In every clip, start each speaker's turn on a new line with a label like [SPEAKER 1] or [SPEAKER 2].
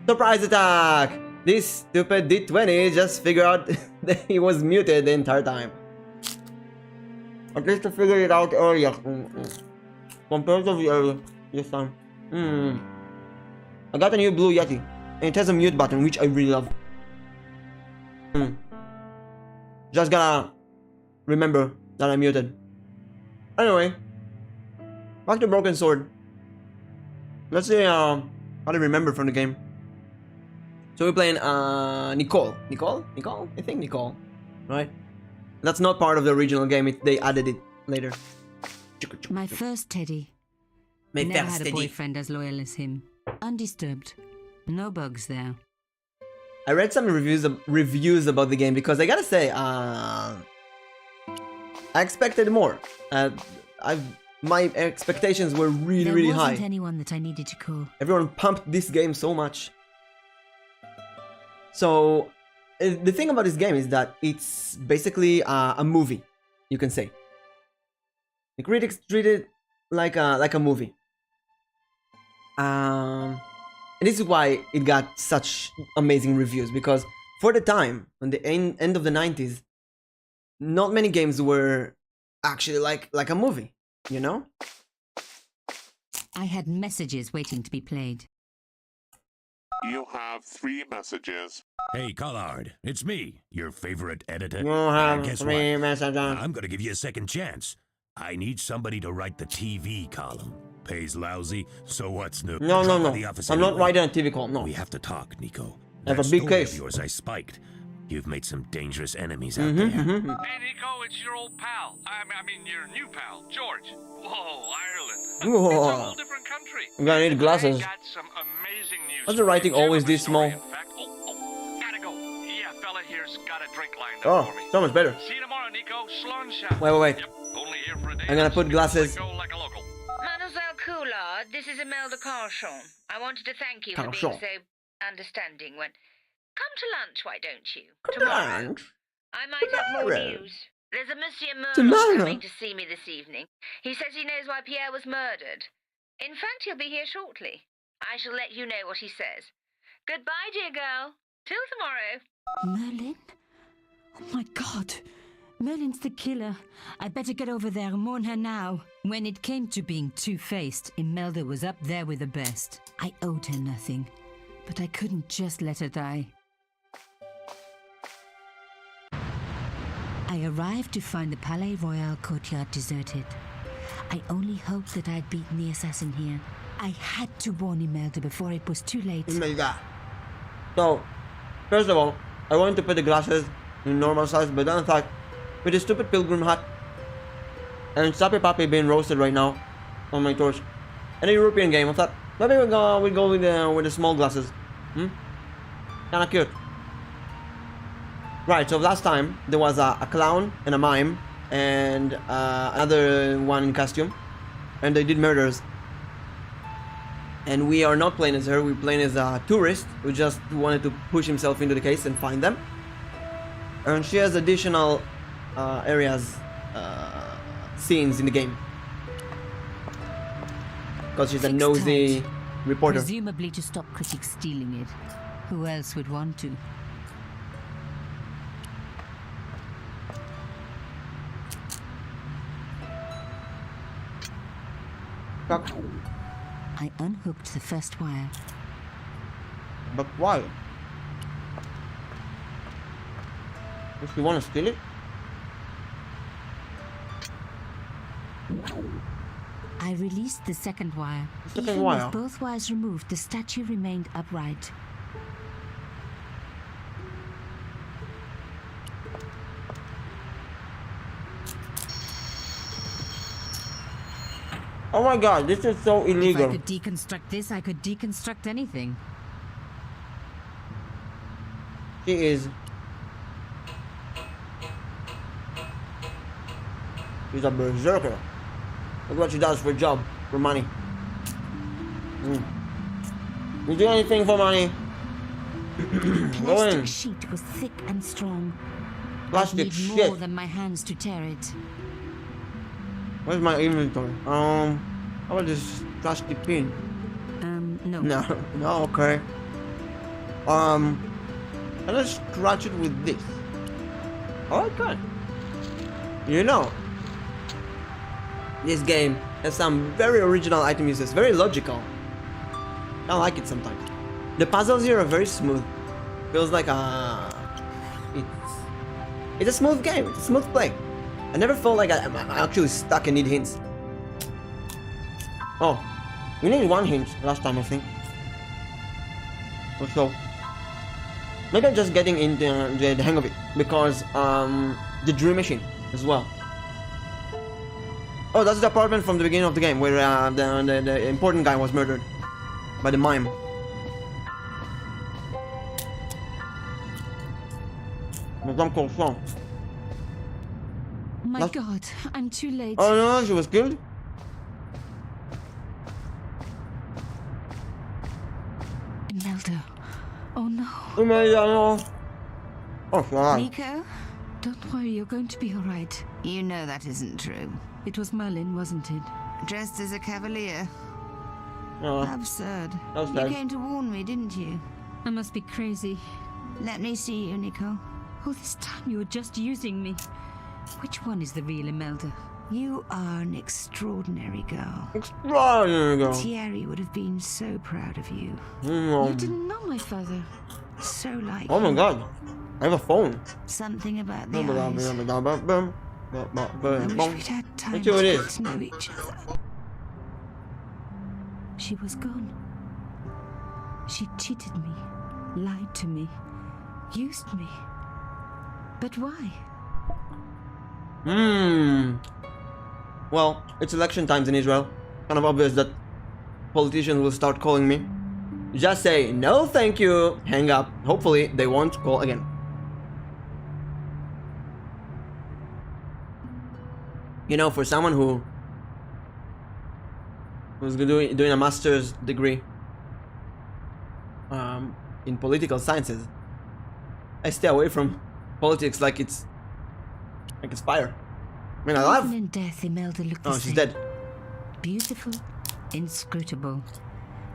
[SPEAKER 1] Surprise attack! This stupid D20 just figured out that he was muted the entire time. At least I figured it out earlier. Compared to the earlier this time. I got a new blue Yeti. And it has a mute button, which I really love. Just gotta remember that I'm muted. Anyway. Back to Broken Sword. Let's see how I remember from the game. So we're playing Nicole. Nicole? I think Nicole. Right? That's not part of the original game. They added it later.
[SPEAKER 2] My first teddy.
[SPEAKER 1] My
[SPEAKER 2] Never
[SPEAKER 1] first
[SPEAKER 2] had a
[SPEAKER 1] teddy.
[SPEAKER 2] boyfriend as loyal as him. Undisturbed. No bugs there.
[SPEAKER 1] I read some reviews about the game because I gotta say, I expected more. My expectations were really
[SPEAKER 2] There
[SPEAKER 1] high.
[SPEAKER 2] wasn't anyone that I needed to call.
[SPEAKER 1] Everyone pumped this game so much. So the thing about this game is that it's basically a movie, you can say. The critics treat it like a movie. And this is why it got such amazing reviews, because for the time, on the end of the 90s, not many games were actually like a movie, you know?
[SPEAKER 2] I had messages waiting to be played.
[SPEAKER 3] You have 3 messages.
[SPEAKER 4] Hey, Collard, it's me, your favorite editor.
[SPEAKER 1] You have
[SPEAKER 4] Guess
[SPEAKER 1] 3
[SPEAKER 4] what?
[SPEAKER 1] messages.
[SPEAKER 4] I'm gonna give you a second chance. I need somebody to write the TV column. Pays lousy, so what's new?
[SPEAKER 1] No.
[SPEAKER 4] Drop by the office
[SPEAKER 1] I'm not
[SPEAKER 4] anyway.
[SPEAKER 1] writing a TV call, no.
[SPEAKER 4] We have to talk, Nico.
[SPEAKER 1] I have
[SPEAKER 4] That
[SPEAKER 1] a big
[SPEAKER 4] story
[SPEAKER 1] case.
[SPEAKER 4] of yours I spiked. You've made some dangerous enemies out there.
[SPEAKER 5] Hey, Nico, it's your old pal. I mean, your new pal, George. Whoa, Ireland. It's a whole different country.
[SPEAKER 1] I'm gonna need glasses.
[SPEAKER 5] I got some amazing news.
[SPEAKER 1] Why's the writing always this small?
[SPEAKER 5] In fact, gotta go. Yeah, fella here's got a drink lined up for me.
[SPEAKER 1] So much better.
[SPEAKER 5] See you tomorrow, Nico. Slonsha.
[SPEAKER 1] Wait.
[SPEAKER 5] Yep, only here for a day.
[SPEAKER 1] I'm gonna put glasses.
[SPEAKER 5] Go like a local.
[SPEAKER 6] Mademoiselle Coulard, this is Imelda Carchon. I wanted to thank you for being
[SPEAKER 1] Carchon.
[SPEAKER 6] so understanding when... Come to lunch, why don't you?
[SPEAKER 1] Come to
[SPEAKER 6] Tomorrow.
[SPEAKER 1] lunch.
[SPEAKER 6] I might have more
[SPEAKER 1] Tomorrow.
[SPEAKER 6] news. There's a Monsieur
[SPEAKER 1] Tomorrow?
[SPEAKER 6] Merlin coming to see me this evening. He says he knows why Pierre was murdered. In fact, he'll be here shortly. I shall let you know what he says. Goodbye, dear girl. Till tomorrow.
[SPEAKER 2] Merlin? Oh my god. Merlin's the killer. I better get over there and mourn her now. When it came to being two-faced, Imelda was up there with the best. I owed her nothing, but I couldn't just let her die. I arrived to find the Palais Royal courtyard deserted. I only hoped that I'd beaten the assassin here. I had to warn Imelda before it was too late.
[SPEAKER 1] Imelda. So, first of all, I wanted to put the glasses in normal size, but then I thought, with the stupid pilgrim hat and Sappy Pappy being roasted right now on my torch, and a European game, I thought maybe we'll go with the small glasses. Kinda cute. Right, so last time there was a clown and a mime and another one in costume, and they did murders. And we are not playing as her, we're playing as a tourist who just wanted to push himself into the case and find them. And she has additional areas, scenes in the game. Because she's a
[SPEAKER 2] Fixed
[SPEAKER 1] nosy
[SPEAKER 2] tight.
[SPEAKER 1] reporter.
[SPEAKER 2] Presumably to stop critics stealing it. Who else would want to?
[SPEAKER 1] But
[SPEAKER 2] I unhooked the first wire.
[SPEAKER 1] why? Does she want to steal it?
[SPEAKER 2] I released the second wire.
[SPEAKER 1] The second
[SPEAKER 2] Even
[SPEAKER 1] wire?
[SPEAKER 2] with both wires removed, the statue remained upright.
[SPEAKER 1] Oh my god, this is so
[SPEAKER 2] If I
[SPEAKER 1] illegal.
[SPEAKER 2] could deconstruct this, I could deconstruct anything.
[SPEAKER 1] She is. She's a berserker. Look what she does for a job, for money. You do anything for money.
[SPEAKER 2] The
[SPEAKER 1] Go in.
[SPEAKER 2] plastic sheet was thick and strong.
[SPEAKER 1] Plastic
[SPEAKER 2] I'd need
[SPEAKER 1] shit.
[SPEAKER 2] more than my hands to tear it.
[SPEAKER 1] Where's my inventory? How about this plastic pin?
[SPEAKER 2] No.
[SPEAKER 1] No, okay. And I scratch it with this. Oh, okay. You know, this game has some very original item uses, very logical. I like it sometimes. The puzzles here are very smooth. Feels like it's a smooth game. It's a smooth play. I never felt like I'm actually stuck and need hints. Oh, we need one hint last time, I think. So maybe I'm just getting into the hang of it because the dream machine as well. Oh, that's the apartment from the beginning of the game where the important guy was murdered by the mime.
[SPEAKER 2] My God, I'm too late.
[SPEAKER 1] Oh no, she was killed?
[SPEAKER 2] Imelda. Oh no.
[SPEAKER 1] Oh, God.
[SPEAKER 2] Nico? Don't worry, you're going to be alright.
[SPEAKER 7] You know that isn't true.
[SPEAKER 2] It was Merlin, wasn't it?
[SPEAKER 7] Dressed as a cavalier.
[SPEAKER 1] Oh,
[SPEAKER 7] Absurd.
[SPEAKER 1] that was
[SPEAKER 7] You
[SPEAKER 1] bad.
[SPEAKER 7] came to warn me, didn't you?
[SPEAKER 2] I must be crazy.
[SPEAKER 7] Let me see you, Nico.
[SPEAKER 2] All this time you were just using me. Which one is the real Imelda?
[SPEAKER 7] You are an extraordinary girl.
[SPEAKER 1] Extraordinary girl.
[SPEAKER 7] Thierry would have been so proud of you.
[SPEAKER 2] You didn't know my father.
[SPEAKER 7] So like
[SPEAKER 1] Oh my
[SPEAKER 7] you.
[SPEAKER 1] God. I have a phone.
[SPEAKER 7] Something about the eyes. I wish
[SPEAKER 1] Boom.
[SPEAKER 7] we'd had time
[SPEAKER 1] Let's see what
[SPEAKER 7] to
[SPEAKER 1] it
[SPEAKER 7] get
[SPEAKER 1] is.
[SPEAKER 7] to know each other.
[SPEAKER 2] She was gone. She cheated me, lied to me, used me. But why?
[SPEAKER 1] Well, it's election times in Israel. Kind of obvious that politicians will start calling me. Just say no thank you, hang up. Hopefully they won't call again. You know, for someone who's doing a master's degree in political sciences, I stay away from politics like it's fire. I mean, I love.
[SPEAKER 2] Even in death, Imelda looked the
[SPEAKER 1] Oh,
[SPEAKER 2] same.
[SPEAKER 1] she's dead.
[SPEAKER 2] Beautiful, inscrutable.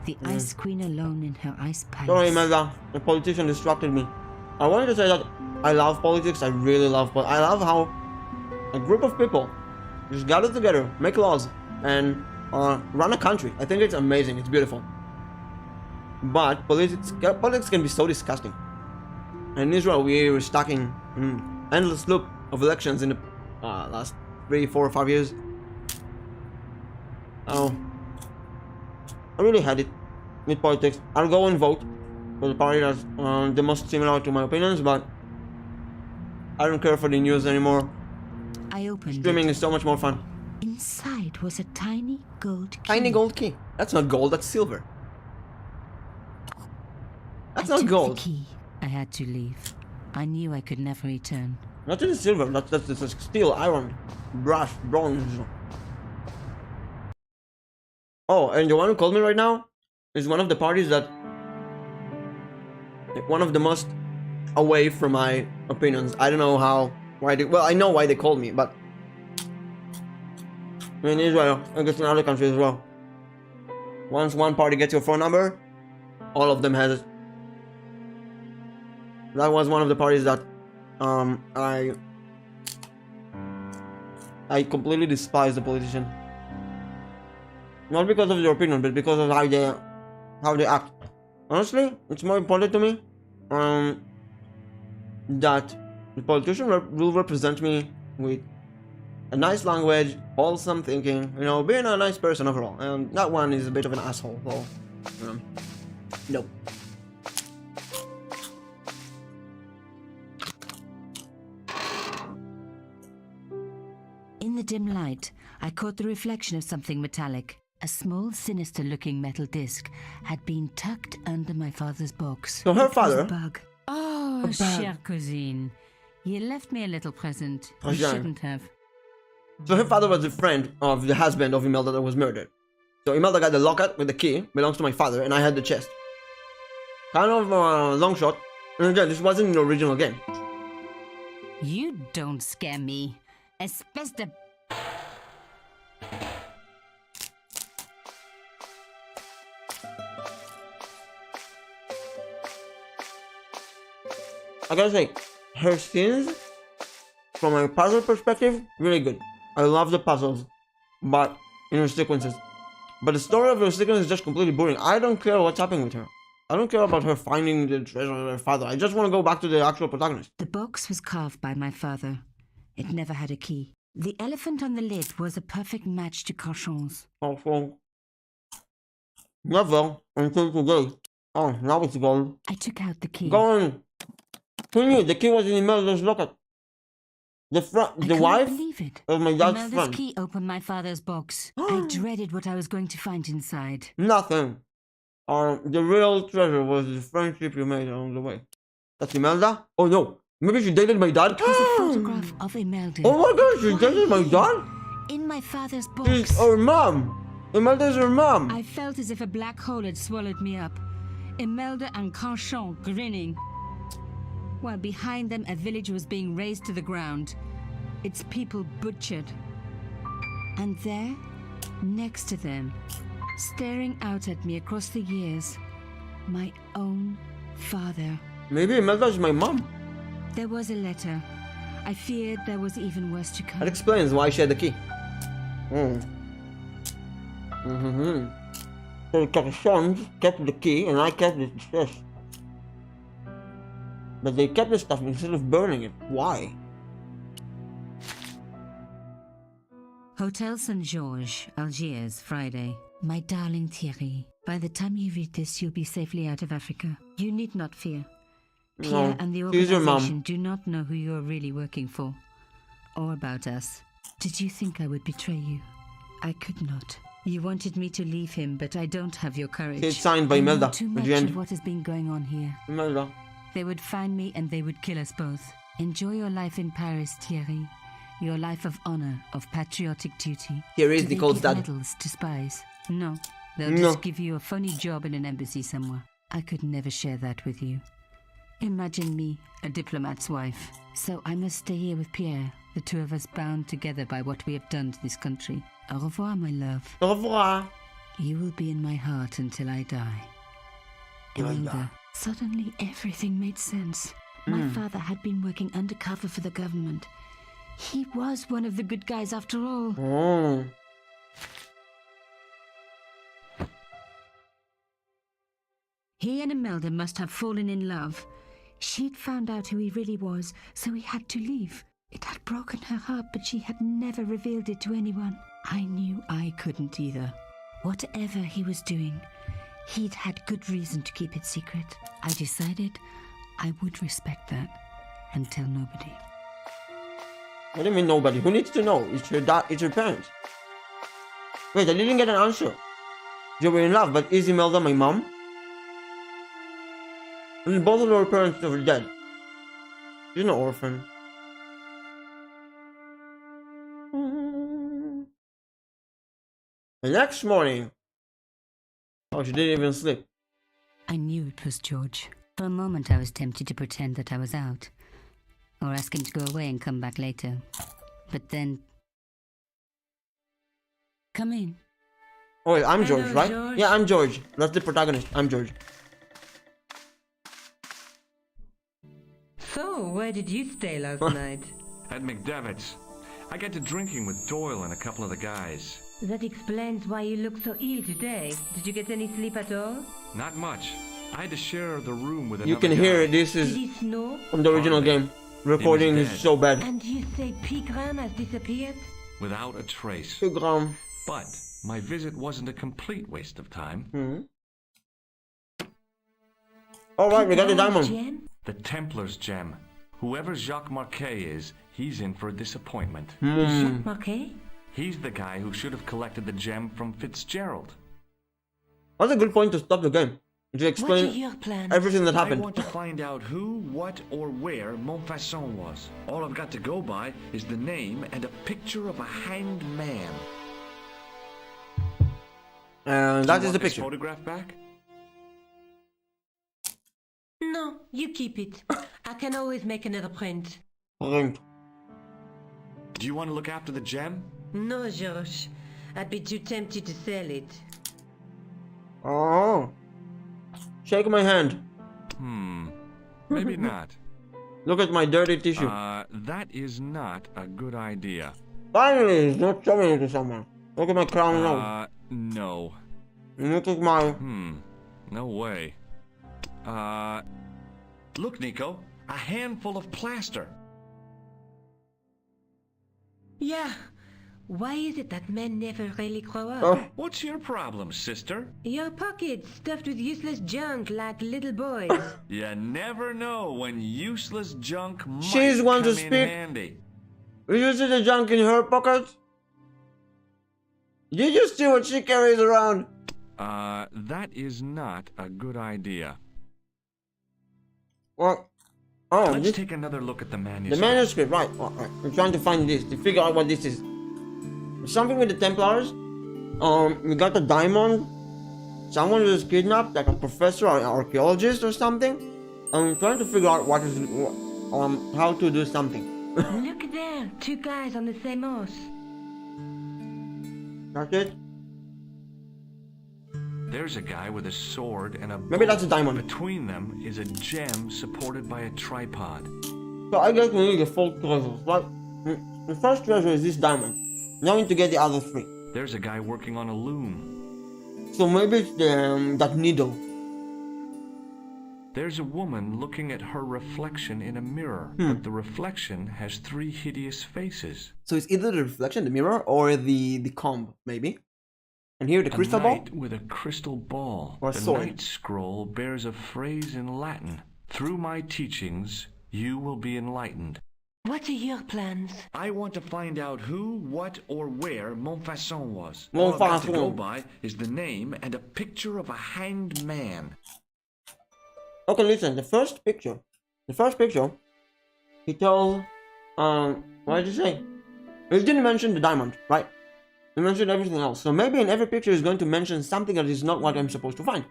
[SPEAKER 2] The Ice Queen alone in her ice palace.
[SPEAKER 1] Sorry, Imelda. The politician distracted me. I wanted to say that I love politics. I really love politics. I love how a group of people just gather together, make laws, and run a country. I think it's amazing. It's beautiful. But politics can be so disgusting. And in Israel, we were stuck in an endless loop of elections in the last 3, 4, 5 years. Oh, I really had it with politics. I'll go and vote for the party that's the most similar to my opinions, but I don't care for the news anymore.
[SPEAKER 2] I opened
[SPEAKER 1] Streaming
[SPEAKER 2] it.
[SPEAKER 1] is so much more fun.
[SPEAKER 2] Inside was a tiny gold key.
[SPEAKER 1] Tiny gold key. That's not gold, that's silver. That's
[SPEAKER 2] I
[SPEAKER 1] not
[SPEAKER 2] took
[SPEAKER 1] gold.
[SPEAKER 2] the key. I had to leave. I knew I could never return.
[SPEAKER 1] Not just silver, that's steel, iron, brass, bronze. Oh, and the one who called me right now is one of the parties that one of the most away from my opinions. I don't know why well, I know why they called me, but in Israel, I guess in other countries as well. Once one party gets your phone number, all of them has it. That was one of the parties that I completely despise the politician. Not because of their opinion, but because of how they act. Honestly, it's more important to me that the politician will represent me with a nice language, wholesome thinking, you know, being a nice person overall. And that one is a bit of an asshole, so no.
[SPEAKER 2] In the dim light, I caught the reflection of something metallic. A small, sinister-looking metal disc had been tucked under my father's box.
[SPEAKER 1] So her
[SPEAKER 2] It was
[SPEAKER 1] father-
[SPEAKER 2] a bug. Oh,
[SPEAKER 1] A bug.
[SPEAKER 2] chère cousine. You left me a little present.
[SPEAKER 1] Oh,
[SPEAKER 2] You
[SPEAKER 1] yeah.
[SPEAKER 2] shouldn't have.
[SPEAKER 1] So her father was a friend of the husband of Imelda that was murdered. So Imelda got the locket with the key, belongs to my father, and I had the chest. Kind of long shot. And again, this wasn't in the original game.
[SPEAKER 2] You don't scare me. Espèce de...
[SPEAKER 1] I gotta say, her scenes, from a puzzle perspective, really good. I love the puzzles, but in her sequences. But the story of her sequence is just completely boring. I don't care what's happening with her. I don't care about her finding the treasure of her father. I just want to go back to the actual protagonist.
[SPEAKER 2] The box was carved by my father. It never had a key. The elephant on the lid was a perfect match to Carchon's.
[SPEAKER 1] Also, never until today. Oh, now it's gone.
[SPEAKER 2] I took out the key.
[SPEAKER 1] Gone. Who knew the key was in Imelda's locket? The wife
[SPEAKER 2] believe it.
[SPEAKER 1] of my dad's
[SPEAKER 2] Imelda's
[SPEAKER 1] friend.
[SPEAKER 2] key opened my father's box. I dreaded what I was going to find inside.
[SPEAKER 1] Nothing. The real treasure was the friendship you made along the way. That's Imelda? Oh no. Maybe she dated my dad?
[SPEAKER 2] It was a photograph of Imelda.
[SPEAKER 1] Oh my god, she dated my dad?
[SPEAKER 2] In my father's
[SPEAKER 1] She's
[SPEAKER 2] box.
[SPEAKER 1] her mom. Imelda's her mom.
[SPEAKER 2] I felt as if a black hole had swallowed me up. Imelda and Carchon grinning. While behind them a village was being razed to the ground. Its people butchered. And there, next to them, staring out at me across the years, my own father.
[SPEAKER 1] Maybe Imelda's my mom.
[SPEAKER 2] There was a letter. I feared there was even worse to come.
[SPEAKER 1] That explains why she had the key. So Carchons kept the key and I kept the stuff. But they kept the stuff instead of burning it. Why?
[SPEAKER 2] Hotel St. Georges, Algiers, Friday. My darling Thierry, by the time you read this, you'll be safely out of Africa. You need not fear. Pierre and the
[SPEAKER 1] she's your
[SPEAKER 2] organization
[SPEAKER 1] mom.
[SPEAKER 2] do not know who you're really working for. Or about us. Did you think I would betray you? I could not. You wanted me to leave him, but I don't have your courage.
[SPEAKER 1] It's signed by
[SPEAKER 2] I know
[SPEAKER 1] Imelda.
[SPEAKER 2] too
[SPEAKER 1] at
[SPEAKER 2] much
[SPEAKER 1] the end.
[SPEAKER 2] of what has been going on here.
[SPEAKER 1] Imelda.
[SPEAKER 2] They would find me and they would kill us both. Enjoy your life in Paris, Thierry. Your life of honor, of patriotic duty.
[SPEAKER 1] Here is
[SPEAKER 2] Do they
[SPEAKER 1] Nicole's
[SPEAKER 2] give
[SPEAKER 1] dad.
[SPEAKER 2] medals to spies? No. They'll
[SPEAKER 1] No.
[SPEAKER 2] just give you a phony job in an embassy somewhere. I could never share that with you. Imagine me, a diplomat's wife. So I must stay here with Pierre, the two of us bound together by what we have done to this country. Au revoir, my love.
[SPEAKER 1] Au revoir.
[SPEAKER 2] You will be in my heart until I die. Imelda. Suddenly everything made sense. My father had been working undercover for the government. He was one of the good guys after all.
[SPEAKER 1] Oh.
[SPEAKER 2] He and Imelda must have fallen in love. She'd found out who he really was, so he had to leave. It had broken her heart, but she had never revealed it to anyone. I knew I couldn't either. Whatever he was doing, he'd had good reason to keep it secret. I decided I would respect that and tell nobody.
[SPEAKER 1] What do you mean nobody? Who needs to know? It's your dad, it's your parents. Wait, I didn't get an answer. You were in love, but is Imelda my mom? I mean, both of our parents are dead. She's an orphan. The next morning. Oh, she didn't even sleep.
[SPEAKER 2] I knew it was George. For a moment I was tempted to pretend that I was out, or ask him to go away and come back later. But then... Come in.
[SPEAKER 1] Oh wait, I'm George,
[SPEAKER 2] Hello,
[SPEAKER 1] right?
[SPEAKER 2] George.
[SPEAKER 1] Yeah, I'm George. That's the protagonist. I'm George.
[SPEAKER 8] So, where did you stay last night?
[SPEAKER 5] At McDevitt's. I got to drinking with Doyle and a couple of the guys.
[SPEAKER 8] That explains why you look so ill today. Did you get any sleep at all?
[SPEAKER 5] Not much. I had to share the room with another
[SPEAKER 1] You can
[SPEAKER 5] guy.
[SPEAKER 1] hear this
[SPEAKER 8] Did
[SPEAKER 1] is
[SPEAKER 8] it snow?
[SPEAKER 1] from the original game. Recording is
[SPEAKER 5] dead.
[SPEAKER 1] so bad.
[SPEAKER 8] And you say Pigram has disappeared?
[SPEAKER 5] Without a trace.
[SPEAKER 1] Pigram.
[SPEAKER 5] But my visit wasn't a complete waste of time.
[SPEAKER 1] Alright, we got the
[SPEAKER 8] Pigram
[SPEAKER 1] diamond.
[SPEAKER 8] gem?
[SPEAKER 5] The Templars gem. Whoever Jacques Marquet is, he's in for a disappointment.
[SPEAKER 8] Jacques Marquet?
[SPEAKER 5] He's the guy who should have collected the gem from Fitzgerald.
[SPEAKER 1] That's a good point to stop the game. To
[SPEAKER 8] What are
[SPEAKER 1] explain
[SPEAKER 8] your plans?
[SPEAKER 1] everything that
[SPEAKER 9] I
[SPEAKER 1] happened.
[SPEAKER 9] want to find out who, what, or where Montfaucon was. All I've got to go by is the name and a picture of a hanged man.
[SPEAKER 1] And that is the picture.
[SPEAKER 5] Photograph back?
[SPEAKER 8] No, you keep it. I can always make another print.
[SPEAKER 1] Print.
[SPEAKER 9] Do you want to look after the gem?
[SPEAKER 8] No, George. I'd be too tempted to sell it.
[SPEAKER 1] Oh. Shake my hand.
[SPEAKER 5] Maybe not.
[SPEAKER 1] Look at my dirty tissue.
[SPEAKER 9] That is not a good idea.
[SPEAKER 1] Finally, he's not showing it to someone. Look at my crown nose.
[SPEAKER 9] No.
[SPEAKER 1] Look at my...
[SPEAKER 9] No way. Look, Nico. A handful of plaster.
[SPEAKER 8] Yeah. Why is it that men never really grow up?
[SPEAKER 1] Oh.
[SPEAKER 9] What's your problem, sister?
[SPEAKER 8] Your pockets stuffed with useless junk like little boys.
[SPEAKER 9] You never know when useless junk might
[SPEAKER 1] She's one to
[SPEAKER 9] come in
[SPEAKER 1] speak.
[SPEAKER 9] handy.
[SPEAKER 1] You see the junk in her pocket? Did you see what she carries around?
[SPEAKER 9] That is not a good idea.
[SPEAKER 1] What? Oh,
[SPEAKER 9] Let's
[SPEAKER 1] this,
[SPEAKER 9] take another look at the
[SPEAKER 1] the
[SPEAKER 9] manuscript.
[SPEAKER 1] manuscript, right. Oh, right. I'm trying to find this, to figure out what this is. Something with the Templars. We got a diamond. Someone was kidnapped, like a professor or an archaeologist or something. I'm trying to figure out what is, how to do something.
[SPEAKER 8] Look there, 2 guys on the same horse.
[SPEAKER 1] That's it?
[SPEAKER 9] There's a guy with a sword and a
[SPEAKER 1] Maybe that's a
[SPEAKER 9] bow.
[SPEAKER 1] diamond.
[SPEAKER 9] Between them is a gem supported by a tripod.
[SPEAKER 1] So I guess we need the 4 treasures, right? The first treasure is this diamond. Now we need to get the other 3.
[SPEAKER 9] There's a guy working on a loom.
[SPEAKER 1] So maybe it's the, that needle.
[SPEAKER 9] There's a woman looking at her reflection in a mirror, but the reflection has 3 hideous faces.
[SPEAKER 1] So it's either the reflection, the mirror, or the comb, maybe. And here the
[SPEAKER 9] A
[SPEAKER 1] crystal ball.
[SPEAKER 9] knight with a crystal ball.
[SPEAKER 1] Or a
[SPEAKER 9] the
[SPEAKER 1] sword.
[SPEAKER 9] Knight scroll bears a phrase in Latin. Through my teachings, you will be enlightened.
[SPEAKER 8] What are your plans?
[SPEAKER 9] I want to find out who, what, or where Montfaucon was.
[SPEAKER 1] Montfaucon.
[SPEAKER 9] All I've got to go by is the name and a picture of a hanged man.
[SPEAKER 1] Okay, listen, the first picture, he told, what did he say? He didn't mention the diamond, right? He mentioned everything else. So maybe in every picture he's going to mention something that is not what I'm supposed to find.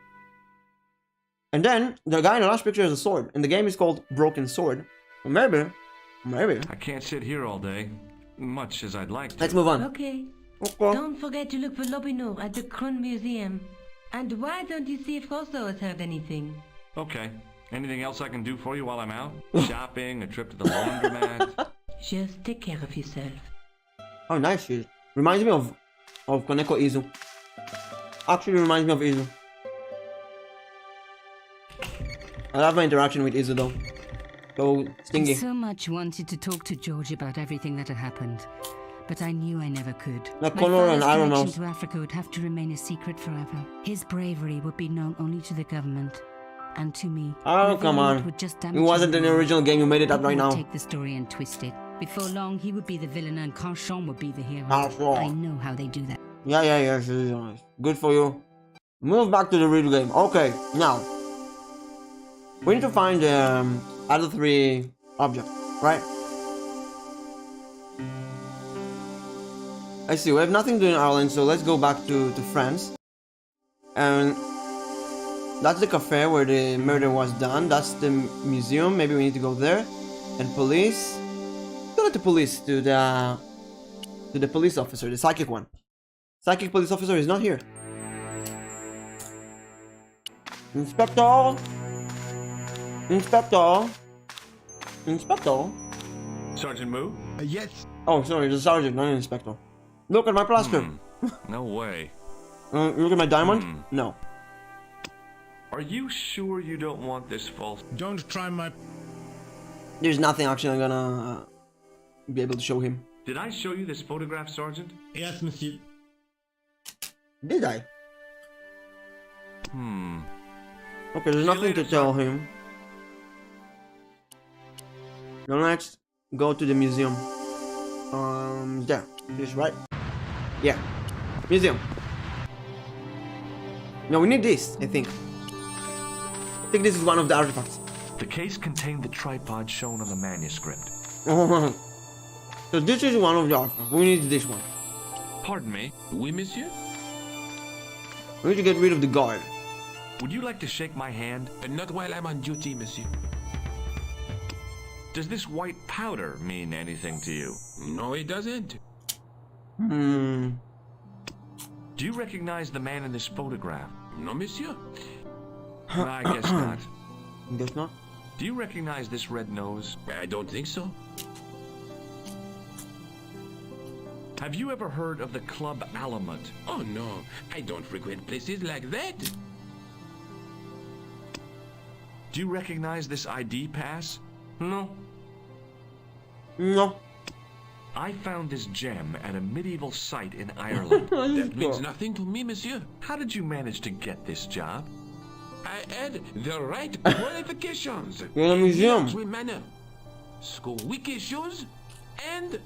[SPEAKER 1] And then, the guy in the last picture has a sword, and the game is called Broken Sword. So maybe.
[SPEAKER 9] I can't sit here all day, much as I'd like to.
[SPEAKER 1] Let's move on.
[SPEAKER 8] Okay.
[SPEAKER 1] Okay.
[SPEAKER 8] Don't forget to look for Lobinor at the Kron Museum. And why don't you see if Rosso has heard anything?
[SPEAKER 9] Okay. Anything else I can do for you while I'm out? Shopping, a trip to the laundromat?
[SPEAKER 8] Just take care of yourself.
[SPEAKER 1] Oh, nice shit. Reminds me of Koneko Izu. Actually reminds me of Izu. I love my interaction with Izu though. So stingy.
[SPEAKER 2] I so much wanted to talk to George about everything that had happened, but I knew I never could.
[SPEAKER 1] Like
[SPEAKER 2] My
[SPEAKER 1] Connor and
[SPEAKER 2] father's
[SPEAKER 1] I don't know.
[SPEAKER 2] connection to Africa would have to remain a secret forever. His bravery would be known only to the government and to me.
[SPEAKER 1] Oh,
[SPEAKER 2] Revealing
[SPEAKER 1] come on.
[SPEAKER 2] it would just
[SPEAKER 1] It
[SPEAKER 2] damage
[SPEAKER 1] wasn't
[SPEAKER 2] his
[SPEAKER 1] in the
[SPEAKER 2] name.
[SPEAKER 1] original game, you made it up
[SPEAKER 2] People
[SPEAKER 1] right
[SPEAKER 2] would
[SPEAKER 1] now.
[SPEAKER 2] take the story and twist it. Before long, he would be the villain and Carchon would be the hero.
[SPEAKER 1] Carchon.
[SPEAKER 2] I know how they do that.
[SPEAKER 1] Yeah, good for you. Move back to the real game. Okay, now. We need to find the other 3 objects, right? I see, we have nothing to do in Ireland, so let's go back to France. And that's the cafe where the murder was done. That's the museum, maybe we need to go there. And police. Go to the police, to the police officer, the psychic one. Psychic police officer is not here. Inspector! Inspector! Inspector?
[SPEAKER 9] Sergeant Moo?
[SPEAKER 7] Yes.
[SPEAKER 1] Oh, sorry, the sergeant, not an inspector. Look at my plaster.
[SPEAKER 9] No way.
[SPEAKER 1] Look at my diamond? No.
[SPEAKER 9] Are you sure you don't want this false?
[SPEAKER 7] Don't try my...
[SPEAKER 1] There's nothing actually I'm gonna be able to show him.
[SPEAKER 9] Did I show you this photograph, Sergeant?
[SPEAKER 7] Yes, monsieur.
[SPEAKER 1] Did I? Okay, there's
[SPEAKER 9] you
[SPEAKER 1] nothing
[SPEAKER 9] later,
[SPEAKER 1] to tell him. Now let's go to the museum. There. This, right? Yeah. Museum. No, we need this, I think. I think this is one of the artifacts.
[SPEAKER 9] The case contained the tripod shown on the manuscript.
[SPEAKER 1] So this is one of the artifacts. We need this one.
[SPEAKER 9] Pardon me?
[SPEAKER 5] Oui, monsieur?
[SPEAKER 1] We need to get rid of the guard.
[SPEAKER 9] Would you like to shake my hand?
[SPEAKER 5] Not while I'm on duty, monsieur.
[SPEAKER 9] Does this white powder mean anything to you?
[SPEAKER 5] No, it doesn't.
[SPEAKER 1] Hmm.
[SPEAKER 9] Do you recognize the man in this photograph?
[SPEAKER 5] No, monsieur.
[SPEAKER 9] I guess not.
[SPEAKER 1] Guess not.
[SPEAKER 9] Do you recognize this red nose?
[SPEAKER 10] I don't think so.
[SPEAKER 9] Have you ever heard of the Club Alamut?
[SPEAKER 10] Oh no, I don't frequent places like that.
[SPEAKER 9] Do you recognize this ID pass?
[SPEAKER 10] No.
[SPEAKER 1] No.
[SPEAKER 9] I found this gem at a medieval site in Ireland.
[SPEAKER 10] That means nothing to me, monsieur.
[SPEAKER 9] How did you manage to get this job?
[SPEAKER 10] I had the right qualifications.
[SPEAKER 1] You're in a museum.
[SPEAKER 10] With manner, school weak issues, and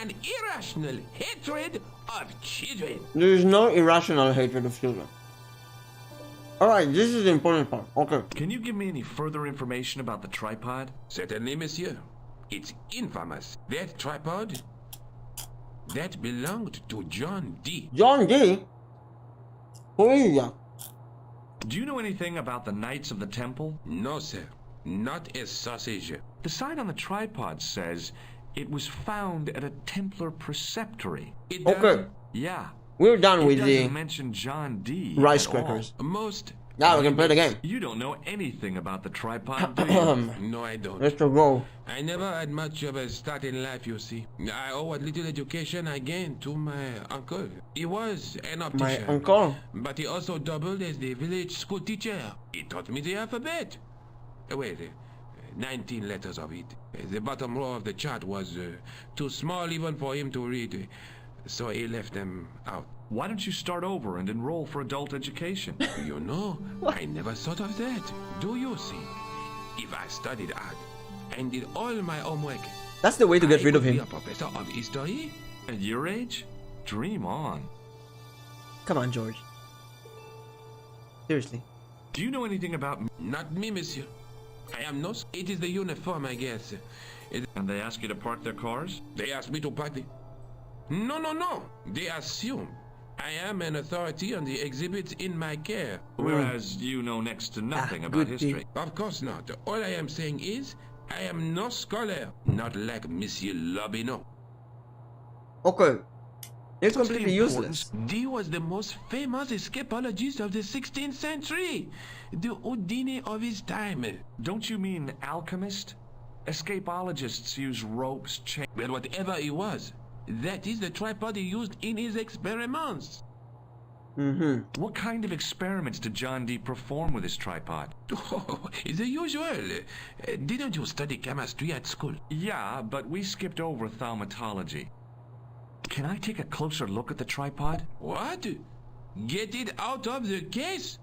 [SPEAKER 10] an irrational hatred of children.
[SPEAKER 1] There is no irrational hatred of children. Alright, this is the important part. Okay.
[SPEAKER 9] Can you give me any further information about the tripod?
[SPEAKER 10] Certainly, monsieur. It's infamous. That tripod, that belonged to John D.
[SPEAKER 1] John D? Who is that?
[SPEAKER 9] Do you know anything about the Knights of the Temple?
[SPEAKER 10] No, sir. Not a sausage.
[SPEAKER 9] The sign on the tripod says it was found at a Templar preceptory.
[SPEAKER 10] It
[SPEAKER 1] Okay.
[SPEAKER 9] Yeah.
[SPEAKER 1] We're done
[SPEAKER 9] It
[SPEAKER 1] with
[SPEAKER 9] doesn't
[SPEAKER 1] the
[SPEAKER 9] mention John D.
[SPEAKER 1] rice
[SPEAKER 9] at
[SPEAKER 1] crackers.
[SPEAKER 9] all.
[SPEAKER 10] Most.
[SPEAKER 1] Now we can play the game.
[SPEAKER 9] You don't know anything about the tripod, do you?
[SPEAKER 10] No, I don't.
[SPEAKER 1] Let's go.
[SPEAKER 10] I never had much of a start in life, you see. I owe what little education I gained to my uncle. He was an optician.
[SPEAKER 1] My uncle?
[SPEAKER 10] But he also doubled as the village school teacher. He taught me the alphabet. Wait, 19 letters of it. The bottom row of the chart was too small even for him to read. So he left them out.
[SPEAKER 9] Why don't you start over and enroll for adult education?
[SPEAKER 10] You know, I never thought of that. Do you see? If I studied hard and did all my homework,
[SPEAKER 1] That's the way to get rid of
[SPEAKER 10] I could
[SPEAKER 1] him.
[SPEAKER 10] be a professor of history.
[SPEAKER 9] At your age? Dream on.
[SPEAKER 1] Come on, George. Seriously.
[SPEAKER 9] Do you know anything about...
[SPEAKER 10] Not me, monsieur. I am no... It is the uniform, I guess.
[SPEAKER 9] And they ask you to park their cars?
[SPEAKER 10] They asked me to park the... No. They assume I am an authority on the exhibits in my care.
[SPEAKER 9] Whereas you know next to nothing about
[SPEAKER 1] good
[SPEAKER 9] history.
[SPEAKER 10] Of course not. All I am saying is, I am no scholar. Not like Monsieur Lobineau.
[SPEAKER 1] Okay. It's
[SPEAKER 9] What's the
[SPEAKER 1] completely useless.
[SPEAKER 10] Dee was the most famous escapologist of the 16th century. The Houdini of his time.
[SPEAKER 9] Don't you mean alchemist? Escapologists use ropes, chains...
[SPEAKER 10] But whatever he was, that is the tripod he used in his experiments.
[SPEAKER 9] What kind of experiments did John Dee perform with his tripod?
[SPEAKER 10] Oh, the usual. Didn't you study chemistry at school?
[SPEAKER 9] Yeah, but we skipped over thaumatology. Can I take a closer look at the tripod?
[SPEAKER 10] What? Get it out of the case?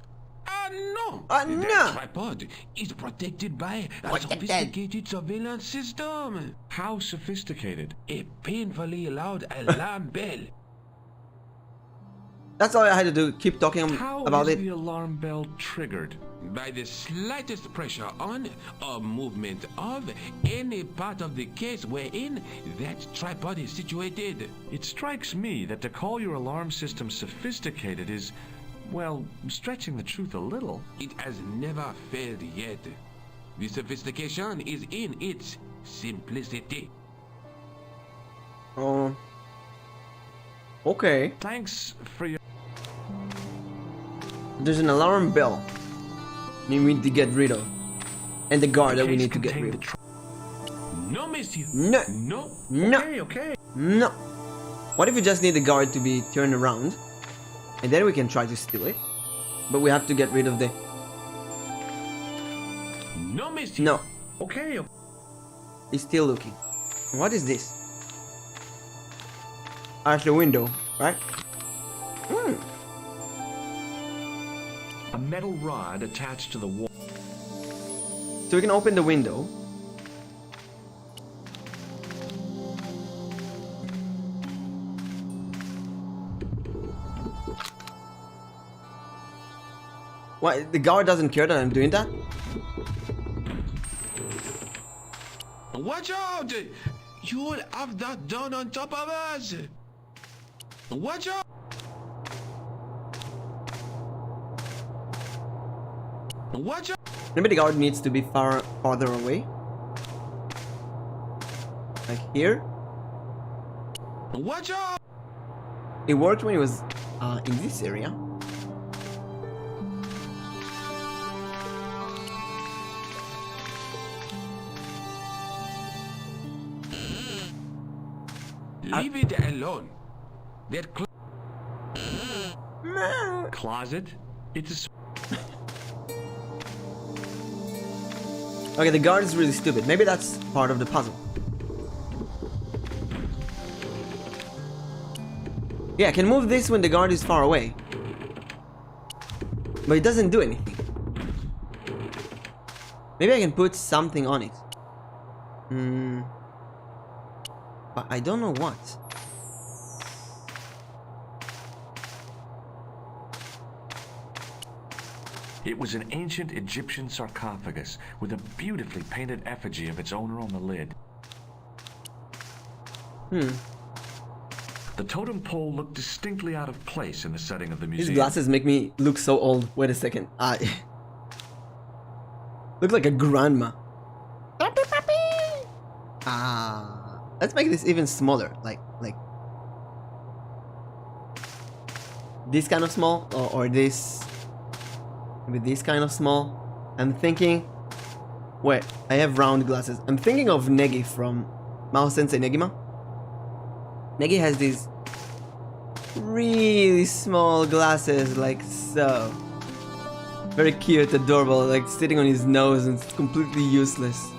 [SPEAKER 10] No.
[SPEAKER 1] No.
[SPEAKER 10] That tripod is protected by a sophisticated surveillance system.
[SPEAKER 9] How sophisticated?
[SPEAKER 10] A painfully loud alarm bell.
[SPEAKER 1] That's all I had to do. Keep talking
[SPEAKER 9] How
[SPEAKER 1] about
[SPEAKER 9] is
[SPEAKER 1] it.
[SPEAKER 9] the alarm bell triggered?
[SPEAKER 10] By the slightest pressure on or movement of any part of the case wherein that tripod is situated.
[SPEAKER 9] It strikes me that to call your alarm system sophisticated is, well, stretching the truth a little.
[SPEAKER 10] It has never failed yet. The sophistication is in its simplicity.
[SPEAKER 1] Okay.
[SPEAKER 9] Thanks for your...
[SPEAKER 1] There's an alarm bell we need to get rid of. And the guard that we need to get rid of.
[SPEAKER 10] No, monsieur.
[SPEAKER 1] No.
[SPEAKER 10] No.
[SPEAKER 1] No.
[SPEAKER 9] Okay.
[SPEAKER 1] No. What if we just need the guard to be turned around? And then we can try to steal it. But we have to get rid of the...
[SPEAKER 10] No, monsieur.
[SPEAKER 1] No.
[SPEAKER 9] Okay.
[SPEAKER 1] He's still looking. What is this? That's the window, right?
[SPEAKER 9] A metal rod attached to the wall.
[SPEAKER 1] So we can open the window. What? The guard doesn't care that I'm doing that?
[SPEAKER 10] Watch out! You'll have that done on top of us! Watch out! Watch out!
[SPEAKER 1] Maybe the guard needs to be farther away. Like here.
[SPEAKER 10] Watch out!
[SPEAKER 1] It worked when it was in this area.
[SPEAKER 10] Leave it alone. That
[SPEAKER 9] Closet? It's a...
[SPEAKER 1] Okay, the guard is really stupid. Maybe that's part of the puzzle. Yeah, I can move this when the guard is far away. But it doesn't do anything. Maybe I can put something on it. But I don't know what.
[SPEAKER 9] It was an ancient Egyptian sarcophagus with a beautifully painted effigy of its owner on the lid. The totem pole looked distinctly out of place in the setting of the museum.
[SPEAKER 1] These glasses make me look so old. Wait a second. I look like a grandma. Let's make this even smaller. Like this kind of small, or this. Maybe this kind of small. I'm thinking. Wait, I have round glasses. I'm thinking of Negi from Mao Sensei Negima. Negi has these really small glasses, like so. Very cute, adorable, like sitting on his nose and it's completely useless.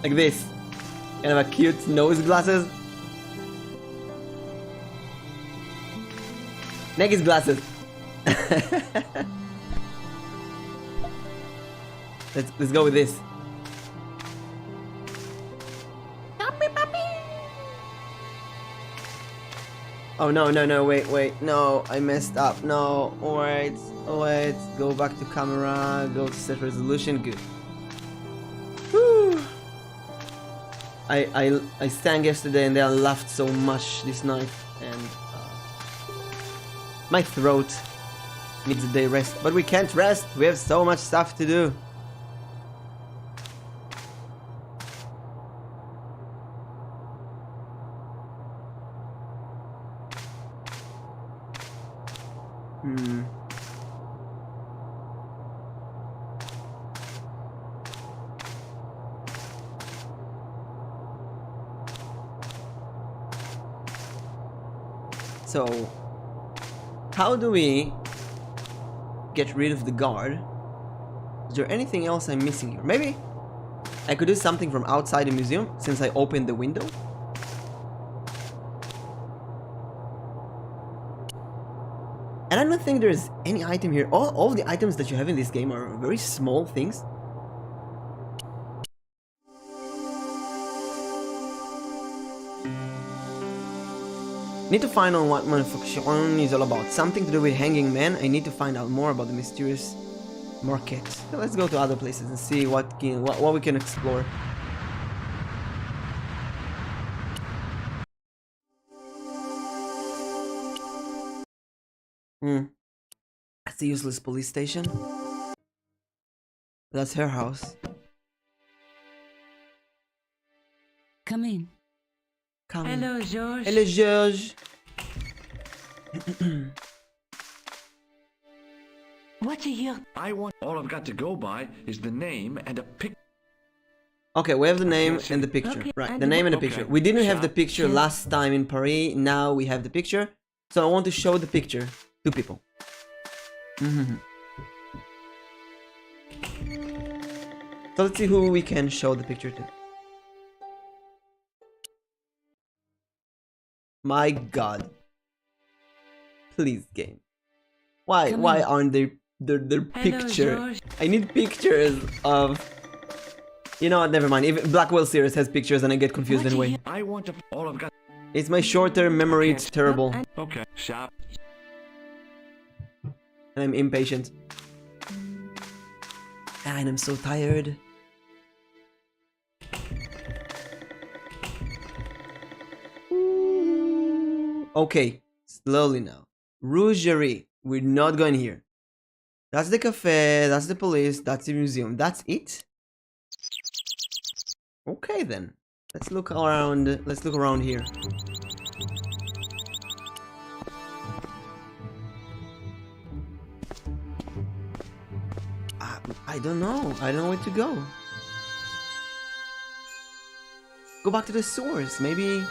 [SPEAKER 1] Like this. Kind of a cute nose glasses. Negi's glasses. Let's go with this. Oh no, wait, no, I messed up. No, wait, go back to camera, go to set resolution, good. Whew. I sang yesterday and then I laughed so much this night and my throat needs a day rest, but we can't rest, we have so much stuff to do. So, how do we get rid of the guard? Is there anything else I'm missing here? Maybe I could do something from outside the museum since I opened the window. And I don't think there's any item here. All the items that you have in this game are very small things. Need to find out what manufacturing is all about. Something to do with hanging man. I need to find out more about the mysterious market. So let's go to other places and see what we can explore. That's the useless police station. That's her house.
[SPEAKER 2] Come in.
[SPEAKER 1] Come
[SPEAKER 8] Hello,
[SPEAKER 1] in.
[SPEAKER 8] George.
[SPEAKER 1] Hello, George.
[SPEAKER 8] What are you?
[SPEAKER 9] All I've got to go by is the name and a pic.
[SPEAKER 1] Okay, we have the name and the picture.
[SPEAKER 8] Okay,
[SPEAKER 1] Right,
[SPEAKER 8] and
[SPEAKER 1] the name and the
[SPEAKER 9] okay.
[SPEAKER 1] picture. We didn't have the
[SPEAKER 9] Shop.
[SPEAKER 1] picture last time in Paris. Now we have the picture. So I want to show the picture to people. So let's see who we can show the picture to. My God. Please, game. Why aren't they their picture?
[SPEAKER 8] George.
[SPEAKER 1] I need pictures of. You know what? Never mind. Even Blackwell series has pictures, and I get confused
[SPEAKER 8] What
[SPEAKER 1] anyway.
[SPEAKER 9] I want to... All I've got...
[SPEAKER 1] It's my short-term memory. It's terrible, and
[SPEAKER 9] Okay, shop.
[SPEAKER 1] I'm impatient. And I'm so tired. Okay, slowly now. Rougerie. We're not going here. That's the cafe, that's the police, that's the museum. That's it? Okay then. Let's look around. Let's look around here. I don't know. I don't know where to go. Go back to the source, maybe.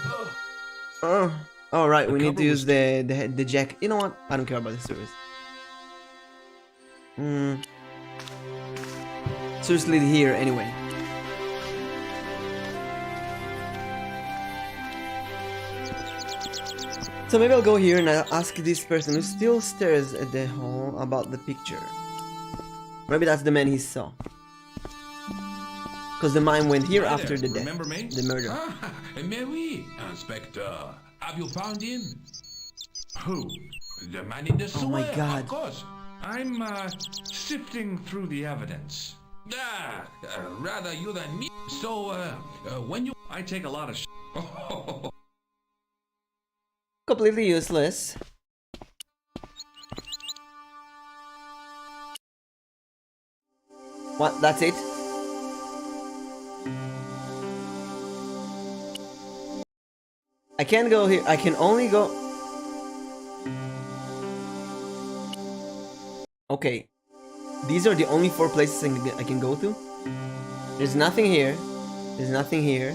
[SPEAKER 1] Oh, right. We need to use the jack. You know what? I don't care about the source. Source lead here anyway. So maybe I'll go here and I'll ask this person who still stares at the hall about the picture. Maybe that's the man he saw. Because the mime went here after the death.
[SPEAKER 10] Remember me?
[SPEAKER 1] The murder.
[SPEAKER 10] Ah, mais oui, Inspector. Have you found him? Who? The man in the sewer?
[SPEAKER 1] Oh my God.
[SPEAKER 10] Of course.
[SPEAKER 9] I'm, sifting through the evidence.
[SPEAKER 10] Rather you than me. So, when you...
[SPEAKER 9] I take a lot of
[SPEAKER 1] Completely useless. What? That's it? I can't go here. I can only go... Okay. These are the only 4 places I can go to? There's nothing here. There's nothing here.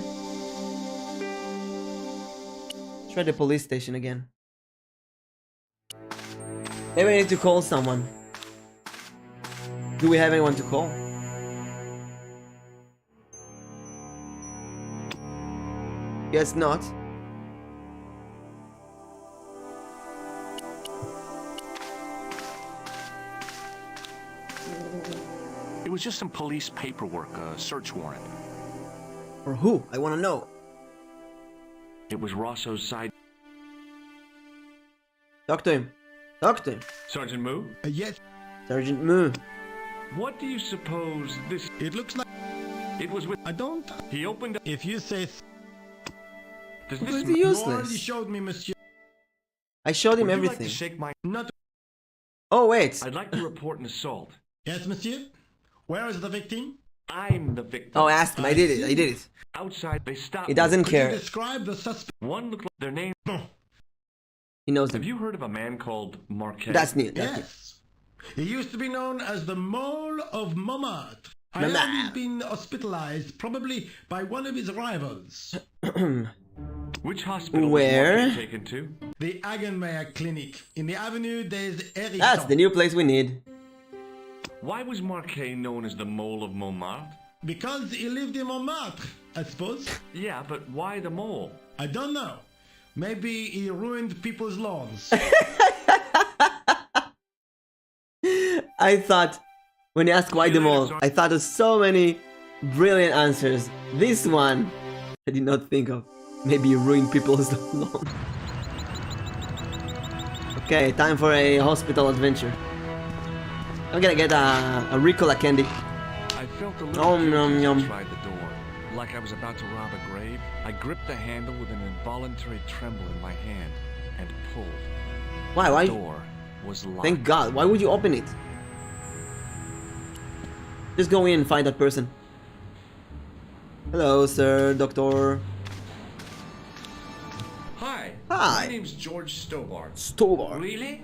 [SPEAKER 1] Try the police station again. Maybe I need to call someone. Do we have anyone to call? Guess not.
[SPEAKER 11] It was just some police paperwork, a search warrant.
[SPEAKER 1] For who? I want to know.
[SPEAKER 11] It was Rosso's side.
[SPEAKER 1] Talk to him. Talk to him.
[SPEAKER 9] Sergeant Moo?
[SPEAKER 12] Yes.
[SPEAKER 1] Sergeant Moo.
[SPEAKER 9] What do you suppose this...
[SPEAKER 12] It looks like...
[SPEAKER 9] It was with...
[SPEAKER 12] I don't...
[SPEAKER 9] He opened...
[SPEAKER 12] If you say...
[SPEAKER 9] Does
[SPEAKER 1] It's
[SPEAKER 9] this...
[SPEAKER 1] useless.
[SPEAKER 12] You already showed me, monsieur.
[SPEAKER 1] I showed him
[SPEAKER 9] Would you like
[SPEAKER 1] everything.
[SPEAKER 9] to shake my...
[SPEAKER 12] Not...
[SPEAKER 1] Oh, wait.
[SPEAKER 9] I'd like to report an assault.
[SPEAKER 12] Yes, monsieur? Where is the victim?
[SPEAKER 9] I'm the victim.
[SPEAKER 1] Oh, ask him. I did it. I did it.
[SPEAKER 9] Outside, they stopped.
[SPEAKER 1] He doesn't
[SPEAKER 12] Could
[SPEAKER 1] care.
[SPEAKER 12] you describe the suspect?
[SPEAKER 9] One looked like their name.
[SPEAKER 1] He knows
[SPEAKER 9] Have
[SPEAKER 1] them.
[SPEAKER 9] you heard of a man called Marquet?
[SPEAKER 1] That's new. That's
[SPEAKER 12] Yes. He used to be known as the Mole of Montmartre. I
[SPEAKER 1] Montmartre.
[SPEAKER 12] heard he's been hospitalized, probably by one of his rivals.
[SPEAKER 1] new.
[SPEAKER 9] Which hospital
[SPEAKER 1] Where?
[SPEAKER 9] was Marquet taken to?
[SPEAKER 12] The Hagenmeyer Clinic. In the avenue des Hérissons.
[SPEAKER 1] That's the new place we need.
[SPEAKER 9] Why was Marquet known as the Mole of Montmartre?
[SPEAKER 12] Because he lived in Montmartre, I suppose.
[SPEAKER 9] Yeah, but why the mole?
[SPEAKER 12] I don't know. Maybe he ruined people's lawns.
[SPEAKER 1] I thought, when you ask why the mole, I thought of so many brilliant answers. This one, I did not think of. Maybe you ruin people's lawn. Okay, time for a hospital adventure. I'm gonna get a Ricola candy.
[SPEAKER 11] I felt a little
[SPEAKER 1] Nom, nom,
[SPEAKER 11] guilty as
[SPEAKER 1] nom.
[SPEAKER 11] I tried the door. Like I was about to rob a grave, I gripped the handle with an involuntary tremble in my hand and pulled.
[SPEAKER 1] Why? Why?
[SPEAKER 11] The door was locked.
[SPEAKER 1] Thank God. Why would you open it? Just go in and find that person. Hello, sir, doctor.
[SPEAKER 9] Hi.
[SPEAKER 1] Hi.
[SPEAKER 9] My name's George Stobart.
[SPEAKER 1] Stobart.
[SPEAKER 13] Really?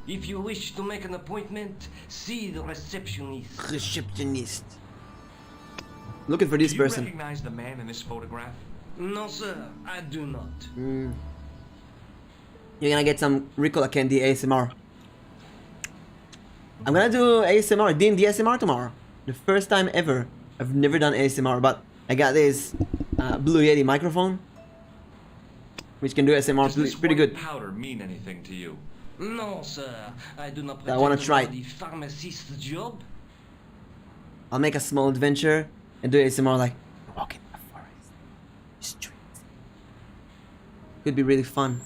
[SPEAKER 13] If you wish to make an appointment, see the receptionist.
[SPEAKER 1] Receptionist. Looking for this
[SPEAKER 9] Do you
[SPEAKER 1] person.
[SPEAKER 9] recognize the man in this photograph?
[SPEAKER 13] No, sir, I do not.
[SPEAKER 1] You're gonna get some Ricola candy ASMR. I'm gonna do ASMR, D&D ASMR tomorrow. The first time ever. I've never done ASMR, but I got this Blue Yeti microphone, which can do ASMR
[SPEAKER 9] Does this
[SPEAKER 1] pretty
[SPEAKER 9] white
[SPEAKER 1] good.
[SPEAKER 9] powder mean anything to you?
[SPEAKER 13] No, sir, I do not
[SPEAKER 1] I wanna
[SPEAKER 13] pretend
[SPEAKER 1] try
[SPEAKER 13] know the pharmacist's job.
[SPEAKER 1] I'll make a small adventure and do ASMR like walking in the forest, streets. Could be really fun.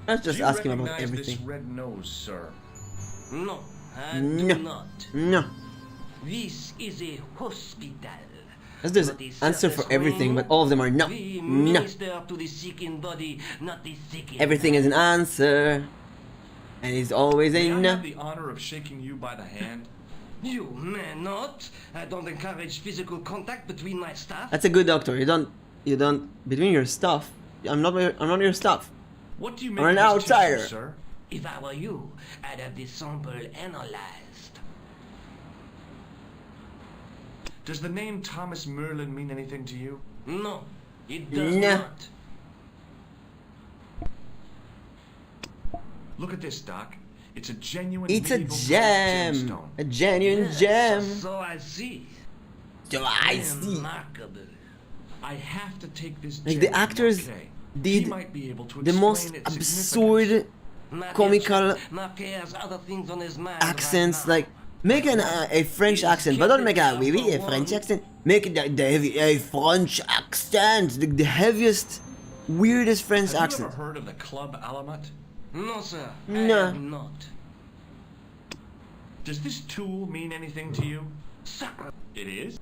[SPEAKER 1] Let's just
[SPEAKER 9] Do you
[SPEAKER 1] ask him about
[SPEAKER 9] recognize
[SPEAKER 1] everything.
[SPEAKER 9] This red nose, sir.
[SPEAKER 13] No, I
[SPEAKER 1] No.
[SPEAKER 13] do not.
[SPEAKER 1] No.
[SPEAKER 13] This is a hospital.
[SPEAKER 1] Let's do
[SPEAKER 13] Not a
[SPEAKER 1] answer for
[SPEAKER 13] circus
[SPEAKER 1] everything,
[SPEAKER 13] room.
[SPEAKER 1] but all of them are no.
[SPEAKER 13] We
[SPEAKER 1] No.
[SPEAKER 13] minister to the sick in body, not the sick in
[SPEAKER 1] Everything is an answer. And it's always a
[SPEAKER 9] May I
[SPEAKER 1] no.
[SPEAKER 9] have the honor of shaking you by the hand?
[SPEAKER 13] You may not. I don't encourage physical contact between my staff.
[SPEAKER 1] That's a good doctor. You don't between your stuff. I'm not your stuff.
[SPEAKER 9] What do you
[SPEAKER 1] I'm
[SPEAKER 9] make
[SPEAKER 1] an
[SPEAKER 9] of this
[SPEAKER 1] outsider.
[SPEAKER 9] tissue, sir?
[SPEAKER 13] If I were you, I'd have this sample analyzed.
[SPEAKER 9] Does the name Thomas Merlin mean anything to you?
[SPEAKER 13] No, it does
[SPEAKER 1] Nah.
[SPEAKER 13] not.
[SPEAKER 9] Look at this, Doc. It's a genuine
[SPEAKER 1] It's a
[SPEAKER 9] medieval
[SPEAKER 1] gem.
[SPEAKER 9] gemstone.
[SPEAKER 1] A genuine
[SPEAKER 13] Yes,
[SPEAKER 1] gem.
[SPEAKER 13] So I see.
[SPEAKER 1] So I see.
[SPEAKER 13] Remarkable.
[SPEAKER 9] I have to take this
[SPEAKER 1] Like
[SPEAKER 9] gem
[SPEAKER 1] the
[SPEAKER 9] to
[SPEAKER 1] actors
[SPEAKER 9] Marquet.
[SPEAKER 1] did
[SPEAKER 9] He might be able to
[SPEAKER 1] the
[SPEAKER 9] explain
[SPEAKER 1] most
[SPEAKER 9] its
[SPEAKER 1] absurd, comical
[SPEAKER 13] Marquet has other things on his mind
[SPEAKER 1] accents.
[SPEAKER 13] right now.
[SPEAKER 1] Like make a French accent, but don't make a French accent. Make the heavy a French accent, the heaviest, weirdest French
[SPEAKER 9] Have
[SPEAKER 1] accent.
[SPEAKER 9] you ever heard of the Club Alamat?
[SPEAKER 13] No, sir.
[SPEAKER 1] No.
[SPEAKER 13] I have not.
[SPEAKER 9] Does this tool mean anything to you?
[SPEAKER 13] Sacre.
[SPEAKER 9] It is?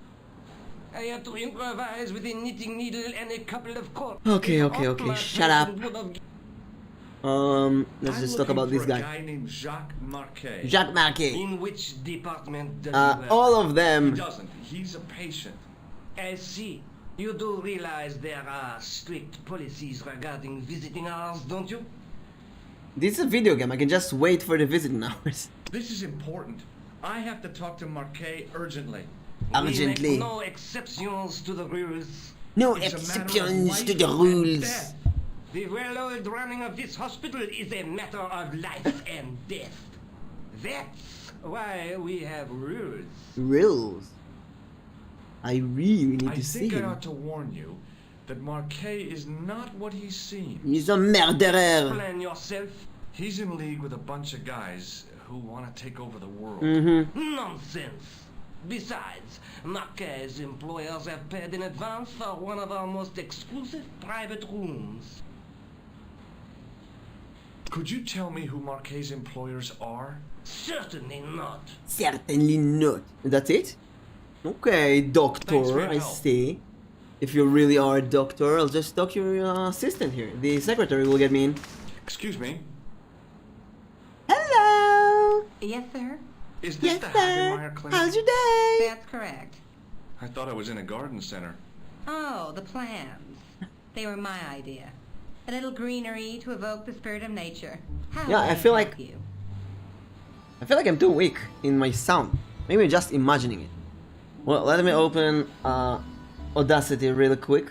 [SPEAKER 13] I have to improvise with a knitting needle and a couple of cords.
[SPEAKER 1] Okay, shut up. Let's just talk about this
[SPEAKER 9] A
[SPEAKER 1] guy.
[SPEAKER 9] guy named Jacques Marquet.
[SPEAKER 1] Jacques Marquet.
[SPEAKER 13] In which department does he work?
[SPEAKER 1] All of
[SPEAKER 9] He
[SPEAKER 1] them.
[SPEAKER 9] doesn't. He's a patient.
[SPEAKER 13] I see. You do realize there are strict policies regarding visiting hours, don't you?
[SPEAKER 1] This is a video game. I can just wait for the visiting hours.
[SPEAKER 9] This is important. I have to talk to Marquet urgently.
[SPEAKER 13] We
[SPEAKER 1] Urgently.
[SPEAKER 13] make no exceptions to the rules.
[SPEAKER 1] No
[SPEAKER 9] It's a matter of
[SPEAKER 1] exceptions to
[SPEAKER 9] life
[SPEAKER 1] the
[SPEAKER 9] and
[SPEAKER 1] rules.
[SPEAKER 9] death.
[SPEAKER 13] The well-oiled running of this hospital is a matter of life and death. That's why we have rules.
[SPEAKER 1] Rules. I really need
[SPEAKER 9] I
[SPEAKER 1] to see
[SPEAKER 9] think I
[SPEAKER 1] him.
[SPEAKER 9] ought to warn you that Marquet is not what he seems.
[SPEAKER 1] He's a murderer.
[SPEAKER 13] Plan yourself.
[SPEAKER 9] He's in league with a bunch of guys who want to take over the world.
[SPEAKER 13] Nonsense. Besides, Marquet's employers have paid in advance for one of our most exclusive private rooms.
[SPEAKER 9] Could you tell me who Marquet's employers are?
[SPEAKER 13] Certainly not.
[SPEAKER 1] Certainly not. That's it? Okay,
[SPEAKER 9] Thanks for
[SPEAKER 1] doctor,
[SPEAKER 9] your
[SPEAKER 1] I
[SPEAKER 9] help.
[SPEAKER 1] see. If you really are a doctor, I'll just talk to your assistant here. The secretary will get me in.
[SPEAKER 9] Excuse me.
[SPEAKER 1] Hello!
[SPEAKER 8] Yes, sir.
[SPEAKER 9] Is this
[SPEAKER 1] Yes,
[SPEAKER 9] the
[SPEAKER 1] sir.
[SPEAKER 9] Hagenmeyer clinic?
[SPEAKER 1] How's your day?
[SPEAKER 8] That's correct.
[SPEAKER 9] I thought I was in a garden center.
[SPEAKER 8] Oh, the plans. They were my idea. A little greenery to evoke the spirit of nature. How
[SPEAKER 1] Yeah,
[SPEAKER 8] may
[SPEAKER 1] I feel
[SPEAKER 8] help
[SPEAKER 1] like-
[SPEAKER 8] you?
[SPEAKER 1] I feel like I'm too weak in my sound. Maybe I'm just imagining it. Well, let me open Audacity really quick.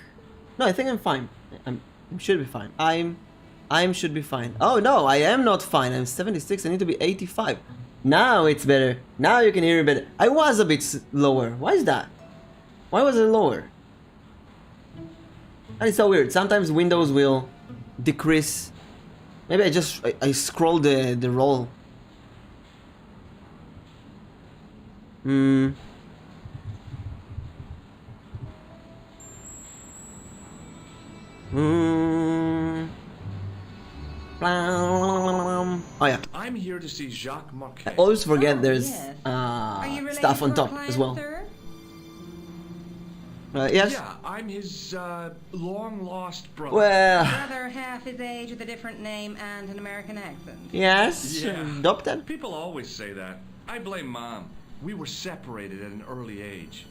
[SPEAKER 1] No, I think I'm fine. I should be fine. I should be fine. Oh no, I am not fine. I'm 76. I need to be 85. Now it's better. Now you can hear me better. I was a bit lower. Why is that? Why was it lower? That is so weird. Sometimes Windows will decrease. Maybe I scroll the roll. Oh yeah.
[SPEAKER 9] I'm here to see Jacques Marquet.
[SPEAKER 1] I always forget there's
[SPEAKER 8] yes. Are you related
[SPEAKER 1] stuff on
[SPEAKER 8] to our
[SPEAKER 1] top
[SPEAKER 8] client,
[SPEAKER 1] as well.
[SPEAKER 8] Sir?
[SPEAKER 1] Yes.
[SPEAKER 9] Yeah, I'm his long-lost brother.
[SPEAKER 1] Well.
[SPEAKER 8] Brother half his age with a different name and an American accent.
[SPEAKER 1] Yes.
[SPEAKER 9] Yeah.
[SPEAKER 1] Adopted.
[SPEAKER 9] People always say that. I blame Mom. We were separated at an early age.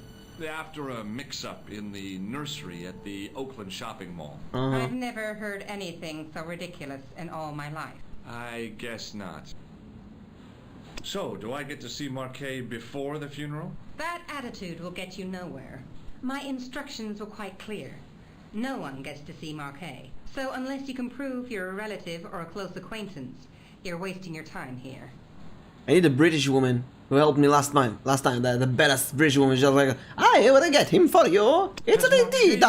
[SPEAKER 9] After a mix-up in the nursery at the Oakland shopping mall.
[SPEAKER 8] I've never heard anything so ridiculous in all my life.
[SPEAKER 9] I guess not. So, do I get to see Marquet before the funeral?
[SPEAKER 8] That attitude will get you nowhere. My instructions were quite clear. No one gets to see Marquet. So unless you can prove you're a relative or a close acquaintance, you're wasting your time here.
[SPEAKER 1] I need a British woman who helped me last time. The badass British woman just like, I will get him for you. It's an indeed.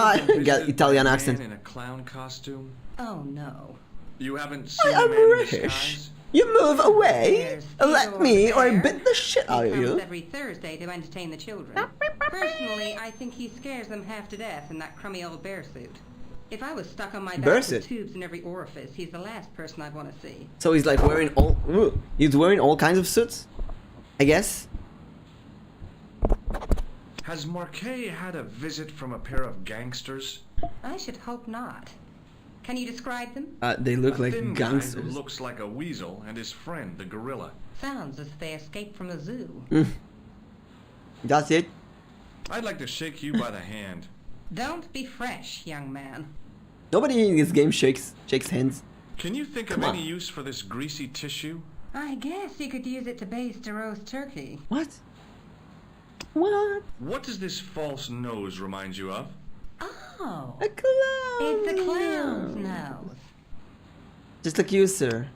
[SPEAKER 1] Get Italian accent.
[SPEAKER 9] In a clown costume?
[SPEAKER 8] Oh no.
[SPEAKER 9] You haven't seen
[SPEAKER 1] I am
[SPEAKER 9] the man in
[SPEAKER 1] British.
[SPEAKER 9] disguise?
[SPEAKER 1] You move away.
[SPEAKER 8] There's
[SPEAKER 1] Let
[SPEAKER 8] Theodore
[SPEAKER 1] me, or I
[SPEAKER 8] there.
[SPEAKER 1] bit the shit out
[SPEAKER 8] He
[SPEAKER 1] of
[SPEAKER 8] comes
[SPEAKER 1] you.
[SPEAKER 8] every Thursday to entertain the children. Personally, I think he scares them half to death in that crummy old bear suit. If I was stuck on my
[SPEAKER 1] Bear
[SPEAKER 8] back
[SPEAKER 1] suit?
[SPEAKER 8] with tubes in every orifice, he's the last person I'd want to see.
[SPEAKER 1] So he's like wearing all. He's wearing all kinds of suits. I guess.
[SPEAKER 9] Has Marquet had a visit from a pair of gangsters?
[SPEAKER 8] I should hope not. Can you describe them?
[SPEAKER 1] They look
[SPEAKER 9] A
[SPEAKER 1] like
[SPEAKER 9] thin guy who
[SPEAKER 1] gangsters.
[SPEAKER 9] looks like a weasel and his friend, the gorilla.
[SPEAKER 8] Sounds as if they escaped from the zoo.
[SPEAKER 1] That's it.
[SPEAKER 9] I'd like to shake you by the hand.
[SPEAKER 8] Don't be fresh, young man.
[SPEAKER 1] Nobody in this game shakes hands.
[SPEAKER 9] Can you think
[SPEAKER 1] Come
[SPEAKER 9] of
[SPEAKER 1] on.
[SPEAKER 9] any use for this greasy tissue?
[SPEAKER 8] I guess you could use it to baste a roast turkey.
[SPEAKER 1] What? What?
[SPEAKER 9] What does this false nose remind you of?
[SPEAKER 8] Oh.
[SPEAKER 1] A clown!
[SPEAKER 8] It's a clown's nose.
[SPEAKER 1] Just like you, sir.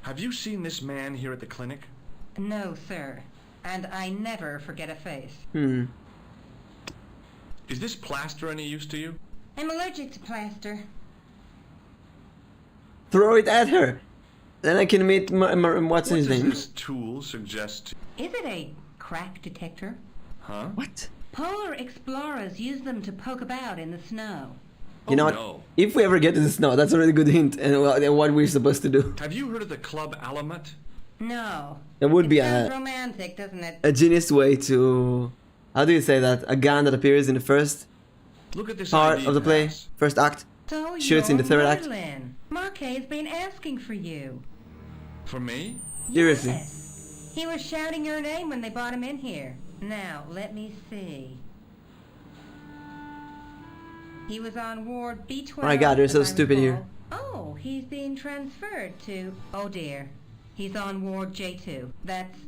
[SPEAKER 9] Have you seen this man here at the clinic?
[SPEAKER 8] No, sir. And I never forget a face.
[SPEAKER 9] Is this plaster any use to you?
[SPEAKER 8] I'm allergic to plaster.
[SPEAKER 1] Throw it at her. Then I can meet what's his name?
[SPEAKER 9] What does this tool suggest?
[SPEAKER 8] Is it a crack detector?
[SPEAKER 9] Huh?
[SPEAKER 1] What?
[SPEAKER 8] Polar explorers use them to poke about in the snow.
[SPEAKER 1] You know what?
[SPEAKER 9] No.
[SPEAKER 1] If we ever get to the snow, that's a really good hint and what we're supposed to do.
[SPEAKER 9] Have you heard of the Club Alamut?
[SPEAKER 8] No.
[SPEAKER 1] That would be
[SPEAKER 8] Sounds
[SPEAKER 1] a
[SPEAKER 8] romantic, doesn't it?
[SPEAKER 1] genius way to... How do you say that? A gun that appears in the first
[SPEAKER 9] Look at this
[SPEAKER 1] part
[SPEAKER 9] ID
[SPEAKER 1] of the play,
[SPEAKER 9] pass.
[SPEAKER 1] first act,
[SPEAKER 8] So
[SPEAKER 1] shoots in the third act.
[SPEAKER 8] Merlin. Marquet's been asking for you.
[SPEAKER 9] For me?
[SPEAKER 1] Seriously.
[SPEAKER 8] Yes. He was shouting your name when they brought him in here. Now, let me see. He was on ward B12.
[SPEAKER 1] Oh my god, they're so
[SPEAKER 8] as I
[SPEAKER 1] stupid
[SPEAKER 8] recall.
[SPEAKER 1] here.
[SPEAKER 8] Oh, he's being transferred to... Oh dear. He's on ward J2. That's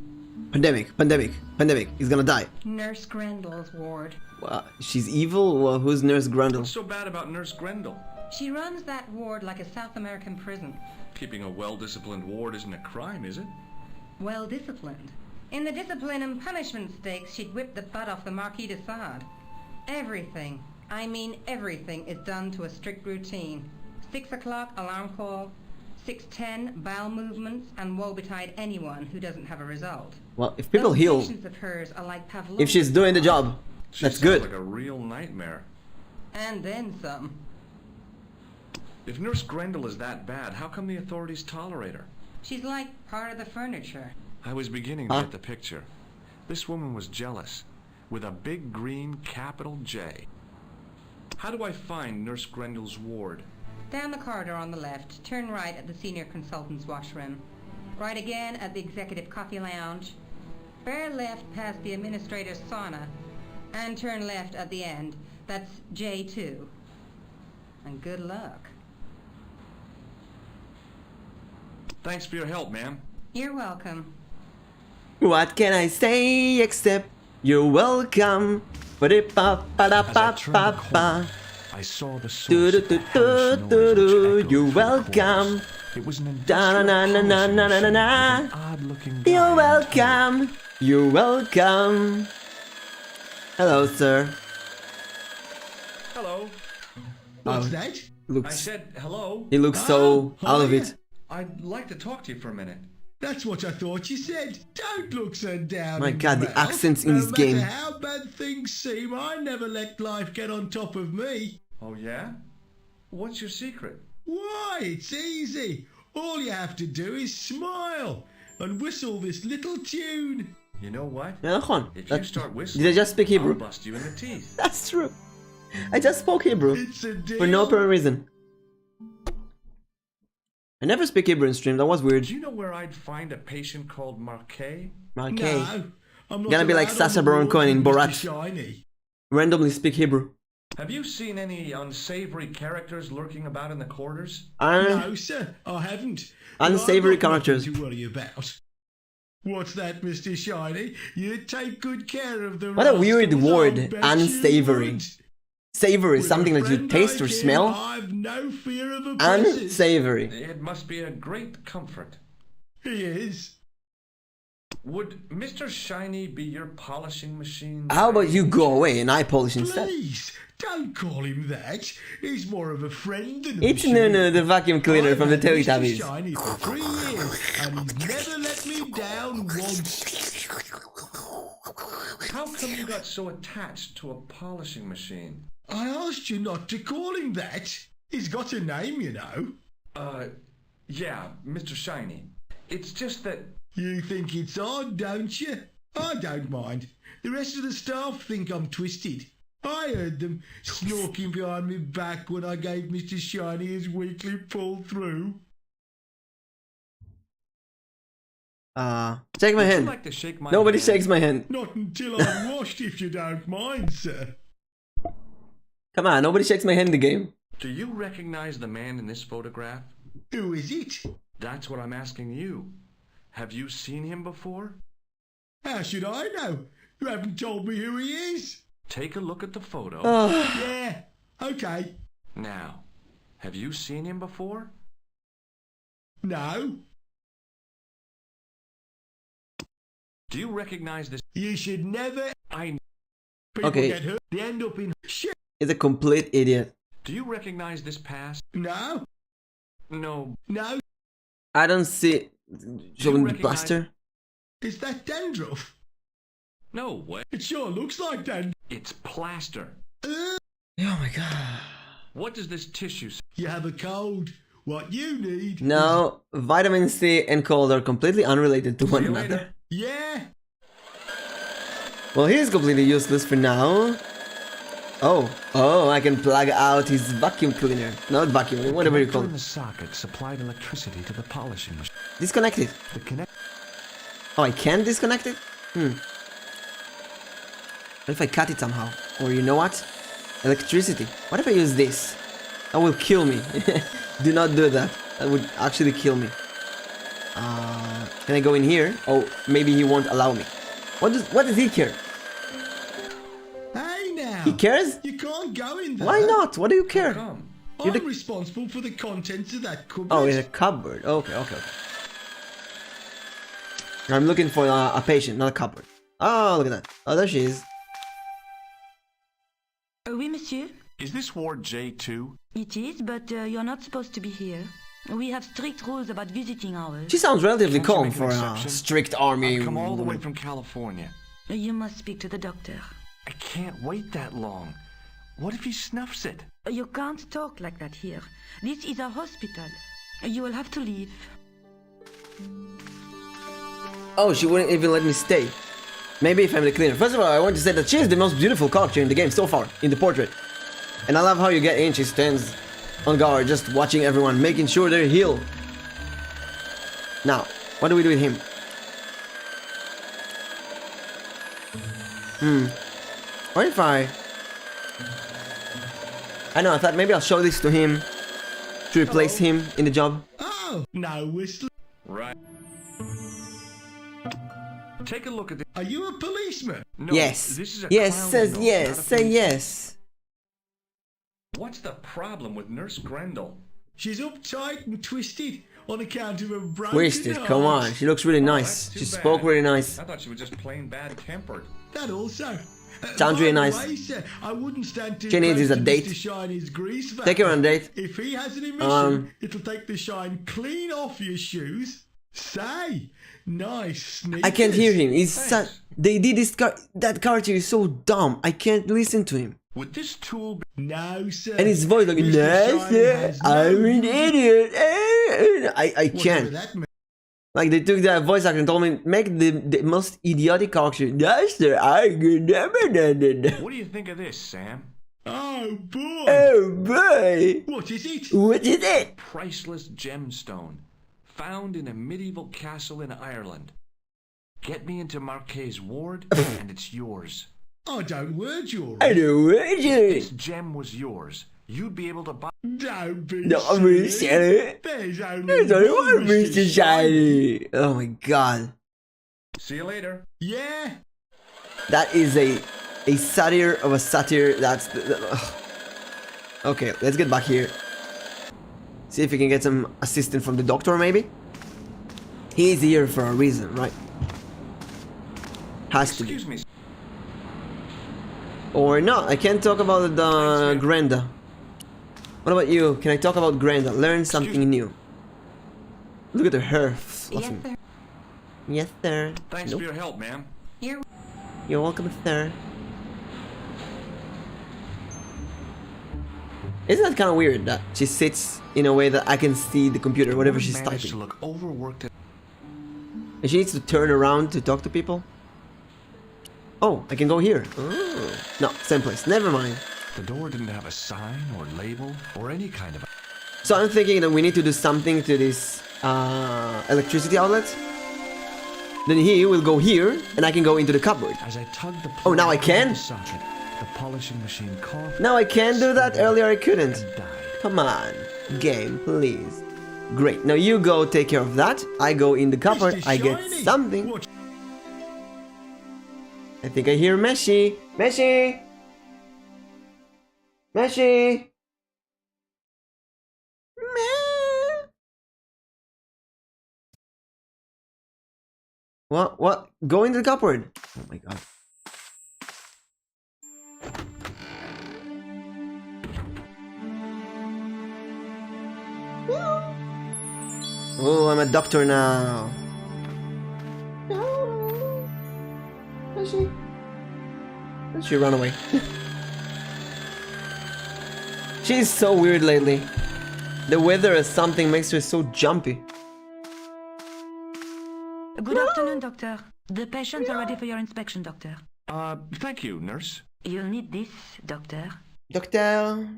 [SPEAKER 1] Pandemic. He's gonna die.
[SPEAKER 8] Nurse Grendel's ward.
[SPEAKER 1] She's evil? Well, who's Nurse Grundle?
[SPEAKER 9] What's so bad about Nurse Grendel?
[SPEAKER 8] She runs that ward like a South American prison.
[SPEAKER 9] Keeping a well-disciplined ward isn't a crime, is it?
[SPEAKER 8] Well disciplined. In the discipline and punishment stakes, she'd whip the butt off the Marquis de Sade. Everything, I mean everything, is done to a strict routine. 6 o'clock alarm call, 6:10 bowel movements, and woe betide anyone who doesn't have a result.
[SPEAKER 1] Well, if people
[SPEAKER 8] Those
[SPEAKER 1] heal,
[SPEAKER 8] patients of hers are like Pavlova.
[SPEAKER 1] if she's doing the job,
[SPEAKER 9] She
[SPEAKER 1] that's
[SPEAKER 9] sounds
[SPEAKER 1] good.
[SPEAKER 9] like a real nightmare.
[SPEAKER 8] And then some.
[SPEAKER 9] If Nurse Grendel is that bad, how come the authorities tolerate her?
[SPEAKER 8] She's like part of the furniture.
[SPEAKER 9] I was beginning to get the picture. This woman was jealous, with a big green capital J. How do I find Nurse Grendel's ward?
[SPEAKER 8] Down the corridor on the left, turn right at the senior consultant's washroom. Right again at the executive coffee lounge. Bear left past the administrator's sauna. And turn left at the end. That's J2. And good luck.
[SPEAKER 9] Thanks for your help, ma'am.
[SPEAKER 8] You're welcome.
[SPEAKER 1] What can I say except you're welcome?
[SPEAKER 11] As I turned the corner, I saw the source of the hellish noise which echoed
[SPEAKER 1] You're
[SPEAKER 11] through the
[SPEAKER 1] welcome.
[SPEAKER 11] corridors. It was an
[SPEAKER 1] Da na
[SPEAKER 11] industrial
[SPEAKER 1] na na na na na
[SPEAKER 11] polishing
[SPEAKER 1] na.
[SPEAKER 11] machine with an odd-looking guy
[SPEAKER 1] You're
[SPEAKER 11] on top.
[SPEAKER 1] welcome. You're welcome. Hello, sir.
[SPEAKER 9] Hello.
[SPEAKER 12] What's that?
[SPEAKER 9] I
[SPEAKER 1] Looks.
[SPEAKER 9] said hello.
[SPEAKER 1] He looks so out of
[SPEAKER 12] hiya.
[SPEAKER 1] it.
[SPEAKER 9] I'd like to talk to you for a minute.
[SPEAKER 12] That's what I thought you said. Don't look so down.
[SPEAKER 1] My
[SPEAKER 12] in
[SPEAKER 1] God, the
[SPEAKER 12] mouth.
[SPEAKER 1] accents in
[SPEAKER 12] no
[SPEAKER 1] this
[SPEAKER 12] matter
[SPEAKER 1] game.
[SPEAKER 12] how bad things seem, I never let life get on top of me.
[SPEAKER 9] Oh, yeah? What's your secret?
[SPEAKER 12] Why, it's easy. All you have to do is smile and whistle this little tune.
[SPEAKER 9] You know what?
[SPEAKER 1] Yeah, נכון.
[SPEAKER 9] If you start whistling,
[SPEAKER 1] Did I just speak
[SPEAKER 9] I'll
[SPEAKER 1] Hebrew?
[SPEAKER 9] bust you in the teeth.
[SPEAKER 1] That's true. I just spoke Hebrew
[SPEAKER 12] It's a deal.
[SPEAKER 1] for no apparent reason. I never speak Hebrew in stream. That was weird.
[SPEAKER 9] Do you know where I'd find a patient called Marquet?
[SPEAKER 1] Okay.
[SPEAKER 12] No, I'm not
[SPEAKER 1] Gonna be like
[SPEAKER 12] allowed
[SPEAKER 1] Sacha
[SPEAKER 12] on the
[SPEAKER 1] Baron
[SPEAKER 12] board
[SPEAKER 1] Cohen in
[SPEAKER 12] with Mr.
[SPEAKER 1] Borat.
[SPEAKER 12] Shiny.
[SPEAKER 1] Randomly speak Hebrew.
[SPEAKER 9] Have you seen any unsavory characters lurking about in the corridors?
[SPEAKER 12] No, sir, I haven't. But I've
[SPEAKER 1] Unsavory
[SPEAKER 12] got nothing
[SPEAKER 1] characters.
[SPEAKER 12] to worry about. What's that, Mr. Shiny? You take good care of the
[SPEAKER 1] What a weird
[SPEAKER 12] rascals,
[SPEAKER 1] word,
[SPEAKER 12] I'll bet you
[SPEAKER 1] unsavory.
[SPEAKER 12] would.
[SPEAKER 1] Savory,
[SPEAKER 12] With
[SPEAKER 1] something
[SPEAKER 12] a
[SPEAKER 1] that you
[SPEAKER 12] friend
[SPEAKER 1] taste or
[SPEAKER 12] like him,
[SPEAKER 1] smell.
[SPEAKER 12] I've no fear of oppressors.
[SPEAKER 1] Unsavory.
[SPEAKER 9] It must be a great comfort.
[SPEAKER 12] He is.
[SPEAKER 9] Would Mr. Shiny be your polishing machine?
[SPEAKER 1] How about you go away and I polish instead?
[SPEAKER 12] Please, don't call him that. He's more of a friend than a
[SPEAKER 1] It's
[SPEAKER 12] machine.
[SPEAKER 1] no, the vacuum cleaner
[SPEAKER 12] I've
[SPEAKER 1] from the
[SPEAKER 12] had Mr.
[SPEAKER 1] Teletubbies.
[SPEAKER 12] Shiny for 3 years, and he's never let me down once.
[SPEAKER 9] How come you got so attached to a polishing machine?
[SPEAKER 12] I asked you not to call him that. He's got a name, you know.
[SPEAKER 9] Yeah, Mr. Shiny. It's just that...
[SPEAKER 12] You think it's odd, don't you? I don't mind. The rest of the staff think I'm twisted. I heard them snorking behind my back when I gave Mr. Shiny his weekly pull-through.
[SPEAKER 1] Shake my
[SPEAKER 9] Would you
[SPEAKER 1] hand.
[SPEAKER 9] like to shake my
[SPEAKER 1] Nobody
[SPEAKER 9] hand?
[SPEAKER 1] shakes my hand.
[SPEAKER 12] Not until I'm washed, if you don't mind, sir.
[SPEAKER 1] Come on, nobody shakes my hand in the game.
[SPEAKER 9] Do you recognize the man in this photograph?
[SPEAKER 12] Who is it?
[SPEAKER 9] That's what I'm asking you. Have you seen him before?
[SPEAKER 12] How should I know? You haven't told me who he is.
[SPEAKER 11] Take a look at the photo.
[SPEAKER 12] Yeah, okay.
[SPEAKER 11] Now, have you seen him before?
[SPEAKER 12] No.
[SPEAKER 11] Do you recognize this?
[SPEAKER 12] You should never...
[SPEAKER 11] I...
[SPEAKER 12] People
[SPEAKER 1] Okay.
[SPEAKER 12] get hurt, they end up in shit.
[SPEAKER 1] He's a complete idiot.
[SPEAKER 11] Do you recognize this pass?
[SPEAKER 12] No.
[SPEAKER 11] No.
[SPEAKER 12] No.
[SPEAKER 1] I don't see... Showing the
[SPEAKER 11] recognize-
[SPEAKER 1] blaster.
[SPEAKER 12] Is that dandruff?
[SPEAKER 11] No way.
[SPEAKER 12] It sure looks like dandruff.
[SPEAKER 11] It's plaster.
[SPEAKER 1] Oh my god.
[SPEAKER 11] What does this tissue say?
[SPEAKER 12] You have a cold. What you need...
[SPEAKER 1] No, vitamin C and cold are completely unrelated to one
[SPEAKER 11] See you
[SPEAKER 1] another.
[SPEAKER 11] later.
[SPEAKER 12] Yeah.
[SPEAKER 1] Well, he's completely useless for now. Oh, I can plug out his vacuum cleaner. Not vacuum, whatever you call
[SPEAKER 11] In
[SPEAKER 1] it.
[SPEAKER 11] the socket supplied electricity to the polishing machine.
[SPEAKER 1] Disconnect it.
[SPEAKER 11] The connect.
[SPEAKER 1] Oh, I can disconnect it? What if I cut it somehow? Or you know what? Electricity. What if I use this? That will kill me. Do not do that. That would actually kill me. Can I go in here? Oh, maybe he won't allow me. What does he care?
[SPEAKER 12] Hey now.
[SPEAKER 1] He cares?
[SPEAKER 12] You can't go in there.
[SPEAKER 1] Why not? What do you care?
[SPEAKER 11] Come.
[SPEAKER 12] I'm responsible for the contents of that cupboard.
[SPEAKER 1] Oh, it's a cupboard. Okay. I'm looking for a patient, not a cupboard. Oh, look at that. Oh, there she is.
[SPEAKER 14] Oui, monsieur.
[SPEAKER 11] Is this Ward J2?
[SPEAKER 14] It is, but you're not supposed to be here. We have strict rules about visiting hours.
[SPEAKER 1] She sounds relatively
[SPEAKER 11] Can't you
[SPEAKER 1] calm
[SPEAKER 11] make an
[SPEAKER 1] for a
[SPEAKER 11] exception?
[SPEAKER 1] strict army
[SPEAKER 11] I've come all the way
[SPEAKER 1] woman.
[SPEAKER 11] from California.
[SPEAKER 14] You must speak to the doctor.
[SPEAKER 11] I can't wait that long. What if he snuffs it?
[SPEAKER 14] You can't talk like that here. This is a hospital. You will have to leave.
[SPEAKER 1] Oh, she wouldn't even let me stay. Maybe if I'm the cleaner. First of all, I want to say that she is the most beautiful character in the game so far, in the portrait. And I love how you get in, she stands on guard, just watching everyone, making sure they're healed. Now, what do we do with him? What if I know, I thought maybe I'll show this to him to replace him in the job.
[SPEAKER 12] Oh, no whistle.
[SPEAKER 11] Right. Take a look at this.
[SPEAKER 12] Are you a policeman?
[SPEAKER 11] No,
[SPEAKER 1] Yes.
[SPEAKER 11] This is a
[SPEAKER 1] Yes,
[SPEAKER 11] clown
[SPEAKER 1] says
[SPEAKER 11] doll,
[SPEAKER 1] yes,
[SPEAKER 11] not a
[SPEAKER 1] say
[SPEAKER 11] police-
[SPEAKER 1] yes.
[SPEAKER 11] What's the problem with Nurse Grendel?
[SPEAKER 12] She's uptight and twisted on account of a broken
[SPEAKER 1] Twisted,
[SPEAKER 12] heart.
[SPEAKER 1] come on. She looks really nice.
[SPEAKER 11] That's too
[SPEAKER 1] She spoke
[SPEAKER 11] bad.
[SPEAKER 1] really nice.
[SPEAKER 11] I thought she was just plain bad-tempered.
[SPEAKER 12] That also.
[SPEAKER 1] Sounds really
[SPEAKER 12] by the
[SPEAKER 1] nice.
[SPEAKER 12] way, sir, I wouldn't stand too
[SPEAKER 1] She needs
[SPEAKER 12] close
[SPEAKER 1] is a
[SPEAKER 12] to
[SPEAKER 1] date.
[SPEAKER 12] Mr. Shiny's grease
[SPEAKER 1] Take
[SPEAKER 12] factory.
[SPEAKER 1] her on a date.
[SPEAKER 12] If he has an emission, it'll take the shine clean off your shoes. Say, nice sneakers.
[SPEAKER 1] I can't hear him. He's such. They did this. That character is so dumb. I can't listen to him.
[SPEAKER 11] Would this tool be...
[SPEAKER 12] No, sir.
[SPEAKER 1] And his voice like,
[SPEAKER 12] Mr.
[SPEAKER 1] "No,
[SPEAKER 12] Shine
[SPEAKER 1] sir,
[SPEAKER 12] has no
[SPEAKER 1] I'm an
[SPEAKER 12] music."
[SPEAKER 1] idiot." I
[SPEAKER 12] Whatever
[SPEAKER 1] can't.
[SPEAKER 12] that means.
[SPEAKER 1] Like they took that voice actor and told me make the most idiotic character. No, sir, I never done it.
[SPEAKER 11] What do you think of this, Sam?
[SPEAKER 12] Oh boy.
[SPEAKER 1] Oh boy.
[SPEAKER 12] What is it?
[SPEAKER 1] What is it?
[SPEAKER 11] Priceless gemstone. Found in a medieval castle in Ireland. Get me into Marquet's ward, and it's yours.
[SPEAKER 12] I don't word you.
[SPEAKER 1] I don't want
[SPEAKER 11] If
[SPEAKER 1] you.
[SPEAKER 11] this gem was yours, you'd be able to buy...
[SPEAKER 12] Don't be
[SPEAKER 1] No, I'm really silly.
[SPEAKER 12] There's only
[SPEAKER 1] There's only
[SPEAKER 12] one
[SPEAKER 1] one Mr. Shiny. Oh my god.
[SPEAKER 11] See you later.
[SPEAKER 12] Yeah.
[SPEAKER 1] That is a satire of a satire. That's okay. Let's get back here. See if we can get some assistance from the doctor, maybe. He's here for a reason, right? Has to be.
[SPEAKER 11] Excuse me.
[SPEAKER 1] Or not. I can't talk about the Grenda. What about you? Can I talk about Grenda? Learn something new. Look at her hair fluffing.
[SPEAKER 8] Yes, sir.
[SPEAKER 1] Yes, sir.
[SPEAKER 11] Thanks
[SPEAKER 1] Nope.
[SPEAKER 11] for your help, ma'am.
[SPEAKER 1] You're welcome, sir. Isn't that kind of weird that she sits in a way that I can see the computer, whatever she's
[SPEAKER 11] Managed to
[SPEAKER 1] typing?
[SPEAKER 11] look overworked.
[SPEAKER 1] And she needs to turn around to talk to people? Oh, I can go here. Oh. No, same place. Never mind.
[SPEAKER 11] The door didn't have a sign or label or any kind of...
[SPEAKER 1] So I'm thinking that we need to do something to this electricity outlet. Then he will go here, and I can go into the cupboard.
[SPEAKER 11] As I tugged the
[SPEAKER 1] Oh, now I
[SPEAKER 11] plug out of
[SPEAKER 1] can?
[SPEAKER 11] the socket, the polishing machine coughed.
[SPEAKER 1] Now I can do that. Earlier I couldn't.
[SPEAKER 11] And died.
[SPEAKER 1] Come on, game, please. Great. Now you go take care of that. I go in the cupboard.
[SPEAKER 12] Mr.
[SPEAKER 1] I get
[SPEAKER 12] Shiny,
[SPEAKER 1] something.
[SPEAKER 12] what-
[SPEAKER 1] I think I hear Meshi. Meshi! Meshi! What? What? Go into the cupboard. Oh my god. Oh, I'm a doctor now. She run away. She's so weird lately. The weather or something makes her so jumpy.
[SPEAKER 14] Good afternoon, doctor. The patients are ready for your inspection, doctor.
[SPEAKER 11] Thank you, nurse.
[SPEAKER 14] You'll need this, doctor.
[SPEAKER 1] Doctor.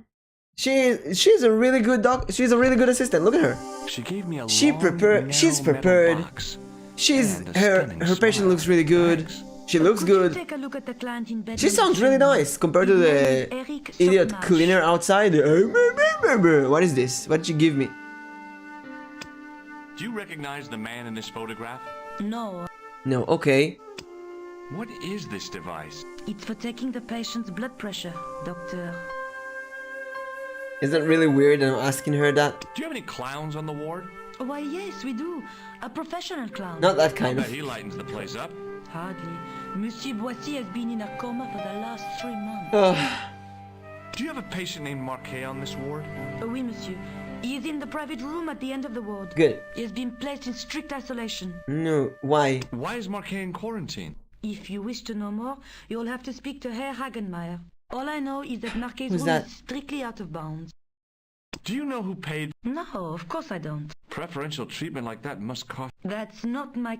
[SPEAKER 1] She's a really good she's a really good assistant. Look at her.
[SPEAKER 11] She gave me a
[SPEAKER 1] She's prepared. Her patient looks really good. She looks good.
[SPEAKER 14] Take a look at the client in bed.
[SPEAKER 1] She sounds really nice compared to the idiot cleaner outside. What is this? What did you give me?
[SPEAKER 11] Do you recognize the man in this photograph?
[SPEAKER 14] No.
[SPEAKER 1] No, okay.
[SPEAKER 11] What is this device?
[SPEAKER 14] It's for taking the patient's blood pressure, doctor.
[SPEAKER 1] Is that really weird that I'm asking her that?
[SPEAKER 11] Do you have any clowns on the ward?
[SPEAKER 14] Why, yes, we do. A professional clown.
[SPEAKER 1] Not that kind
[SPEAKER 11] I
[SPEAKER 1] of.
[SPEAKER 11] bet he lightens the place up.
[SPEAKER 14] Hardly. Monsieur Boissy has been in a coma for the last 3 months.
[SPEAKER 11] Do you have a patient named Marquet on this ward?
[SPEAKER 14] Oui, monsieur. He is in the private room at the end of the ward.
[SPEAKER 1] Good.
[SPEAKER 14] He has been placed in strict isolation.
[SPEAKER 1] No, why?
[SPEAKER 11] Why is Marquet in quarantine?
[SPEAKER 14] If you wish to know more, you'll have to speak to Herr Hagenmeier. All I know is that Marquet's
[SPEAKER 1] Who's
[SPEAKER 14] room
[SPEAKER 1] that?
[SPEAKER 14] is strictly out of bounds.
[SPEAKER 11] Do you know who paid?
[SPEAKER 14] No, of course I don't.
[SPEAKER 11] Preferential treatment like that must cost.
[SPEAKER 14] That's not my...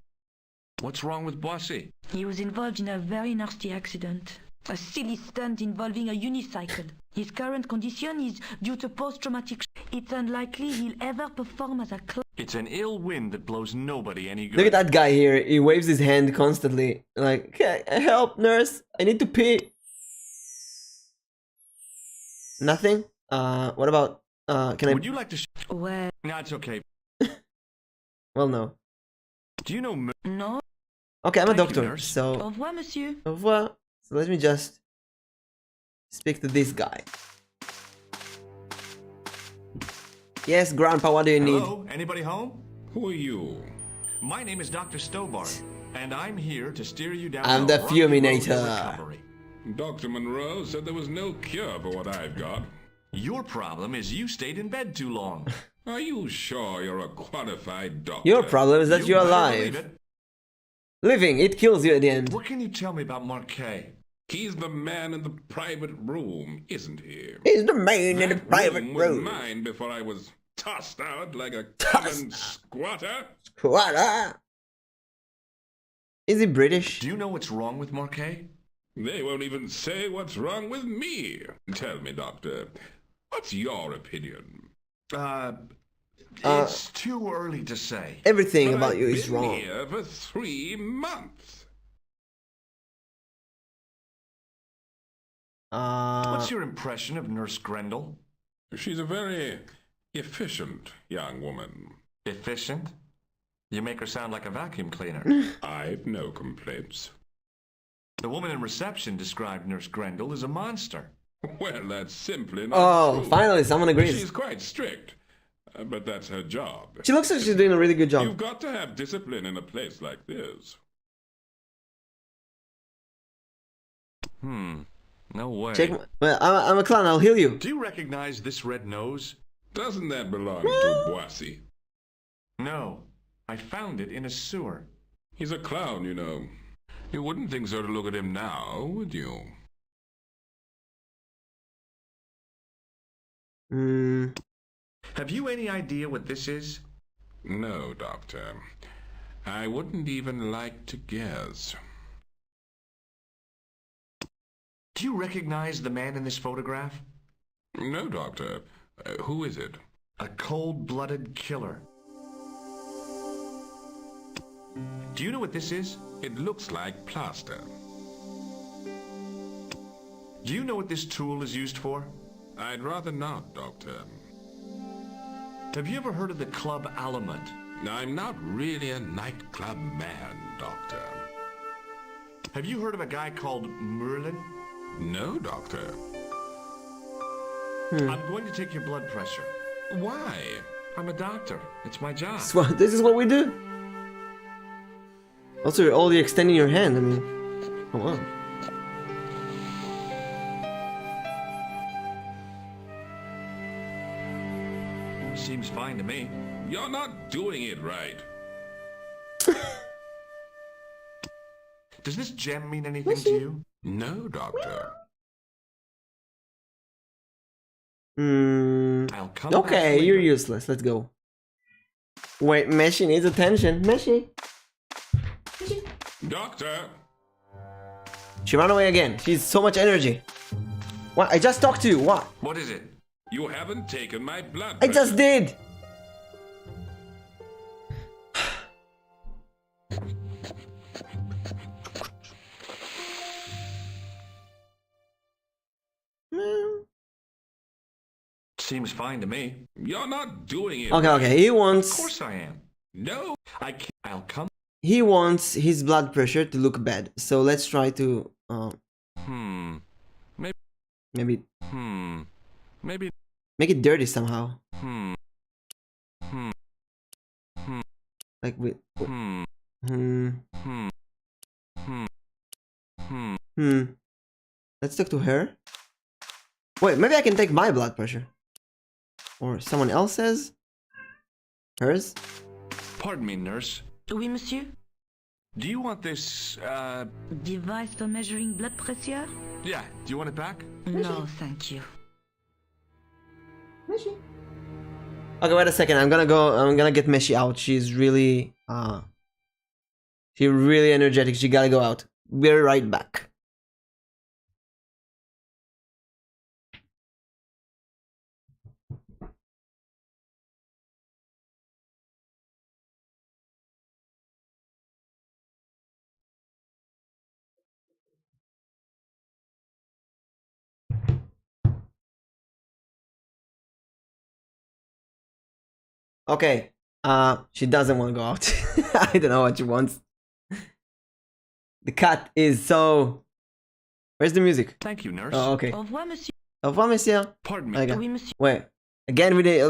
[SPEAKER 11] What's wrong with Boissy?
[SPEAKER 14] He was involved in a very nasty accident. A silly stunt involving a unicycle. His current condition is due to post-traumatic It's unlikely he'll ever perform as a clown.
[SPEAKER 11] It's an ill wind that blows nobody any good.
[SPEAKER 1] Look at that guy here. He waves his hand constantly. Like, okay, help, nurse. I need to pee. Nothing? What about... can I...
[SPEAKER 11] Would you like to...
[SPEAKER 14] Well...
[SPEAKER 11] No, it's okay.
[SPEAKER 1] Well, no.
[SPEAKER 11] Do you know...
[SPEAKER 14] No.
[SPEAKER 1] Okay, I'm a
[SPEAKER 11] Thank you,
[SPEAKER 1] doctor,
[SPEAKER 11] nurse.
[SPEAKER 1] so...
[SPEAKER 14] Au revoir, monsieur.
[SPEAKER 1] Au revoir. So let me just... speak to this guy. Yes, Grandpa, what do you need?
[SPEAKER 11] Hello? Anybody home?
[SPEAKER 10] Who are you?
[SPEAKER 11] My name is Dr. Stobart, and I'm here to steer you down
[SPEAKER 1] I'm the
[SPEAKER 11] rocky road to
[SPEAKER 1] Fuminator.
[SPEAKER 11] recovery.
[SPEAKER 10] Dr. Monroe said there was no cure for what I've got.
[SPEAKER 11] Your problem is you stayed in bed too long.
[SPEAKER 10] Are you sure you're a qualified doctor?
[SPEAKER 1] Your problem is that
[SPEAKER 11] You
[SPEAKER 1] you're
[SPEAKER 11] better believe
[SPEAKER 1] alive.
[SPEAKER 11] it.
[SPEAKER 1] Living, it kills you at the end.
[SPEAKER 11] What can you tell me about Marquet?
[SPEAKER 10] He's the man in the private room, isn't he?
[SPEAKER 1] He's the man in the
[SPEAKER 10] That
[SPEAKER 1] private
[SPEAKER 10] was
[SPEAKER 1] room.
[SPEAKER 10] mine before I was tossed out like a common squatter.
[SPEAKER 1] Squatter. Is he British?
[SPEAKER 11] Do you know what's wrong with Marquet?
[SPEAKER 10] They won't even say what's wrong with me. Tell me, doctor, what's your opinion?
[SPEAKER 11] It's too early to say.
[SPEAKER 1] Everything
[SPEAKER 10] But
[SPEAKER 1] about
[SPEAKER 10] I've
[SPEAKER 1] you is
[SPEAKER 10] been
[SPEAKER 1] wrong.
[SPEAKER 10] here for 3 months.
[SPEAKER 11] What's your impression of Nurse Grendel?
[SPEAKER 10] She's a very efficient young woman.
[SPEAKER 11] Efficient? You make her sound like a vacuum cleaner.
[SPEAKER 10] I've no complaints.
[SPEAKER 11] The woman in reception described Nurse Grendel as a monster.
[SPEAKER 10] Well, that's simply not
[SPEAKER 1] Oh,
[SPEAKER 10] true.
[SPEAKER 1] finally someone agrees.
[SPEAKER 10] She's quite strict, but that's her job.
[SPEAKER 1] She looks like she's doing a really good job.
[SPEAKER 10] You've got to have discipline in a place like this.
[SPEAKER 11] No way.
[SPEAKER 1] Check. Well, I'm a clown. I'll heal you.
[SPEAKER 11] Do you recognize this red nose?
[SPEAKER 10] Doesn't that belong to Boissy?
[SPEAKER 11] No. I found it in a sewer.
[SPEAKER 10] He's a clown, you know. You wouldn't think so to look at him now, would you?
[SPEAKER 11] Have you any idea what this is?
[SPEAKER 10] No, Doctor. I wouldn't even like to guess.
[SPEAKER 11] Do you recognize the man in this photograph?
[SPEAKER 10] No, Doctor. Who is it?
[SPEAKER 11] A cold-blooded killer. Do you know what this is?
[SPEAKER 10] It looks like plaster.
[SPEAKER 11] Do you know what this tool is used for?
[SPEAKER 10] I'd rather not, Doctor.
[SPEAKER 11] Have you ever heard of the Club Alimut?
[SPEAKER 10] I'm not really a nightclub man, Doctor.
[SPEAKER 9] Have you heard of a guy called Merlin?
[SPEAKER 10] No, Doctor.
[SPEAKER 9] I'm going to take your blood pressure.
[SPEAKER 10] Why?
[SPEAKER 9] I'm a doctor. It's my job.
[SPEAKER 1] This is what we do. Also, you're already extending your hand. I mean, come on.
[SPEAKER 9] Seems fine to me.
[SPEAKER 10] You're not doing it right.
[SPEAKER 9] Does this gem mean anything to you?
[SPEAKER 10] No, Doctor.
[SPEAKER 9] I'll come back
[SPEAKER 1] Okay,
[SPEAKER 9] later.
[SPEAKER 1] you're useless. Let's go. Wait, Meshi needs attention. Meshi.
[SPEAKER 10] Doctor!
[SPEAKER 1] She ran away again. She's so much energy. What? I just talked to you. What?
[SPEAKER 9] What is it?
[SPEAKER 10] You haven't taken my blood
[SPEAKER 1] I
[SPEAKER 10] pressure.
[SPEAKER 1] just did.
[SPEAKER 9] Seems fine to me.
[SPEAKER 10] You're not doing it
[SPEAKER 1] Okay,
[SPEAKER 10] right.
[SPEAKER 1] okay. He
[SPEAKER 9] Of
[SPEAKER 1] wants.
[SPEAKER 9] course I am.
[SPEAKER 10] No.
[SPEAKER 9] I can't. I'll come.
[SPEAKER 1] He wants his blood pressure to look bad. So let's try to.
[SPEAKER 10] Maybe.
[SPEAKER 1] Maybe
[SPEAKER 10] Maybe.
[SPEAKER 1] make it dirty somehow.
[SPEAKER 10] Hmm.
[SPEAKER 1] Like with. Let's talk to her. Wait, maybe I can take my blood pressure. Or someone else's? Hers?
[SPEAKER 9] Pardon me, nurse.
[SPEAKER 14] Oui, monsieur?
[SPEAKER 9] Do you want this,
[SPEAKER 14] Device for measuring blood pressure?
[SPEAKER 9] Yeah, do you want it back?
[SPEAKER 14] No, thank you.
[SPEAKER 1] Okay, wait a second. I'm gonna get Meshi out. She's really energetic. She gotta go out. We're right back. Okay. She doesn't want to go out. I don't know what she wants. The cat is so. Where's the music?
[SPEAKER 9] Thank you, nurse.
[SPEAKER 1] Oh, okay.
[SPEAKER 14] Au revoir, monsieur.
[SPEAKER 1] Au revoir, monsieur.
[SPEAKER 9] Pardon me.
[SPEAKER 1] Okay.
[SPEAKER 14] Oui, monsieur.
[SPEAKER 1] Wait. Again, we did.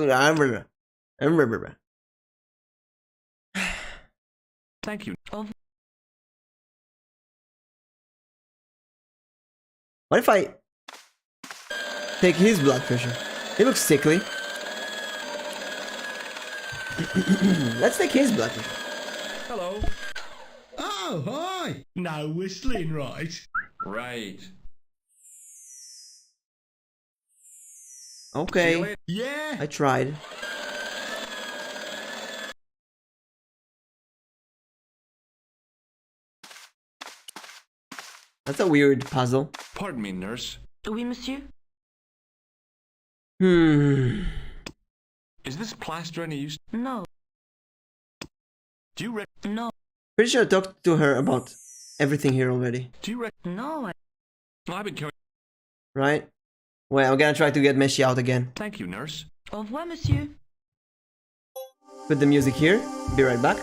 [SPEAKER 9] Thank you.
[SPEAKER 1] What if I take his blood pressure? He looks sickly. Let's take his blood pressure.
[SPEAKER 9] Hello.
[SPEAKER 12] Oh, hi. No whistling, right?
[SPEAKER 9] Right.
[SPEAKER 1] Okay.
[SPEAKER 12] Yeah.
[SPEAKER 1] I tried. That's a weird puzzle.
[SPEAKER 9] Pardon me, nurse.
[SPEAKER 14] Oui, monsieur.
[SPEAKER 9] Is this plaster any use?
[SPEAKER 14] No.
[SPEAKER 9] Do you
[SPEAKER 14] No.
[SPEAKER 1] Pretty sure I talked to her about everything here already.
[SPEAKER 9] Do you
[SPEAKER 14] No.
[SPEAKER 9] I've been carrying.
[SPEAKER 1] Right? Well, I'm gonna try to get Meshi out again.
[SPEAKER 9] Thank you, nurse.
[SPEAKER 14] Au revoir, monsieur.
[SPEAKER 1] Put the music here. Be right back.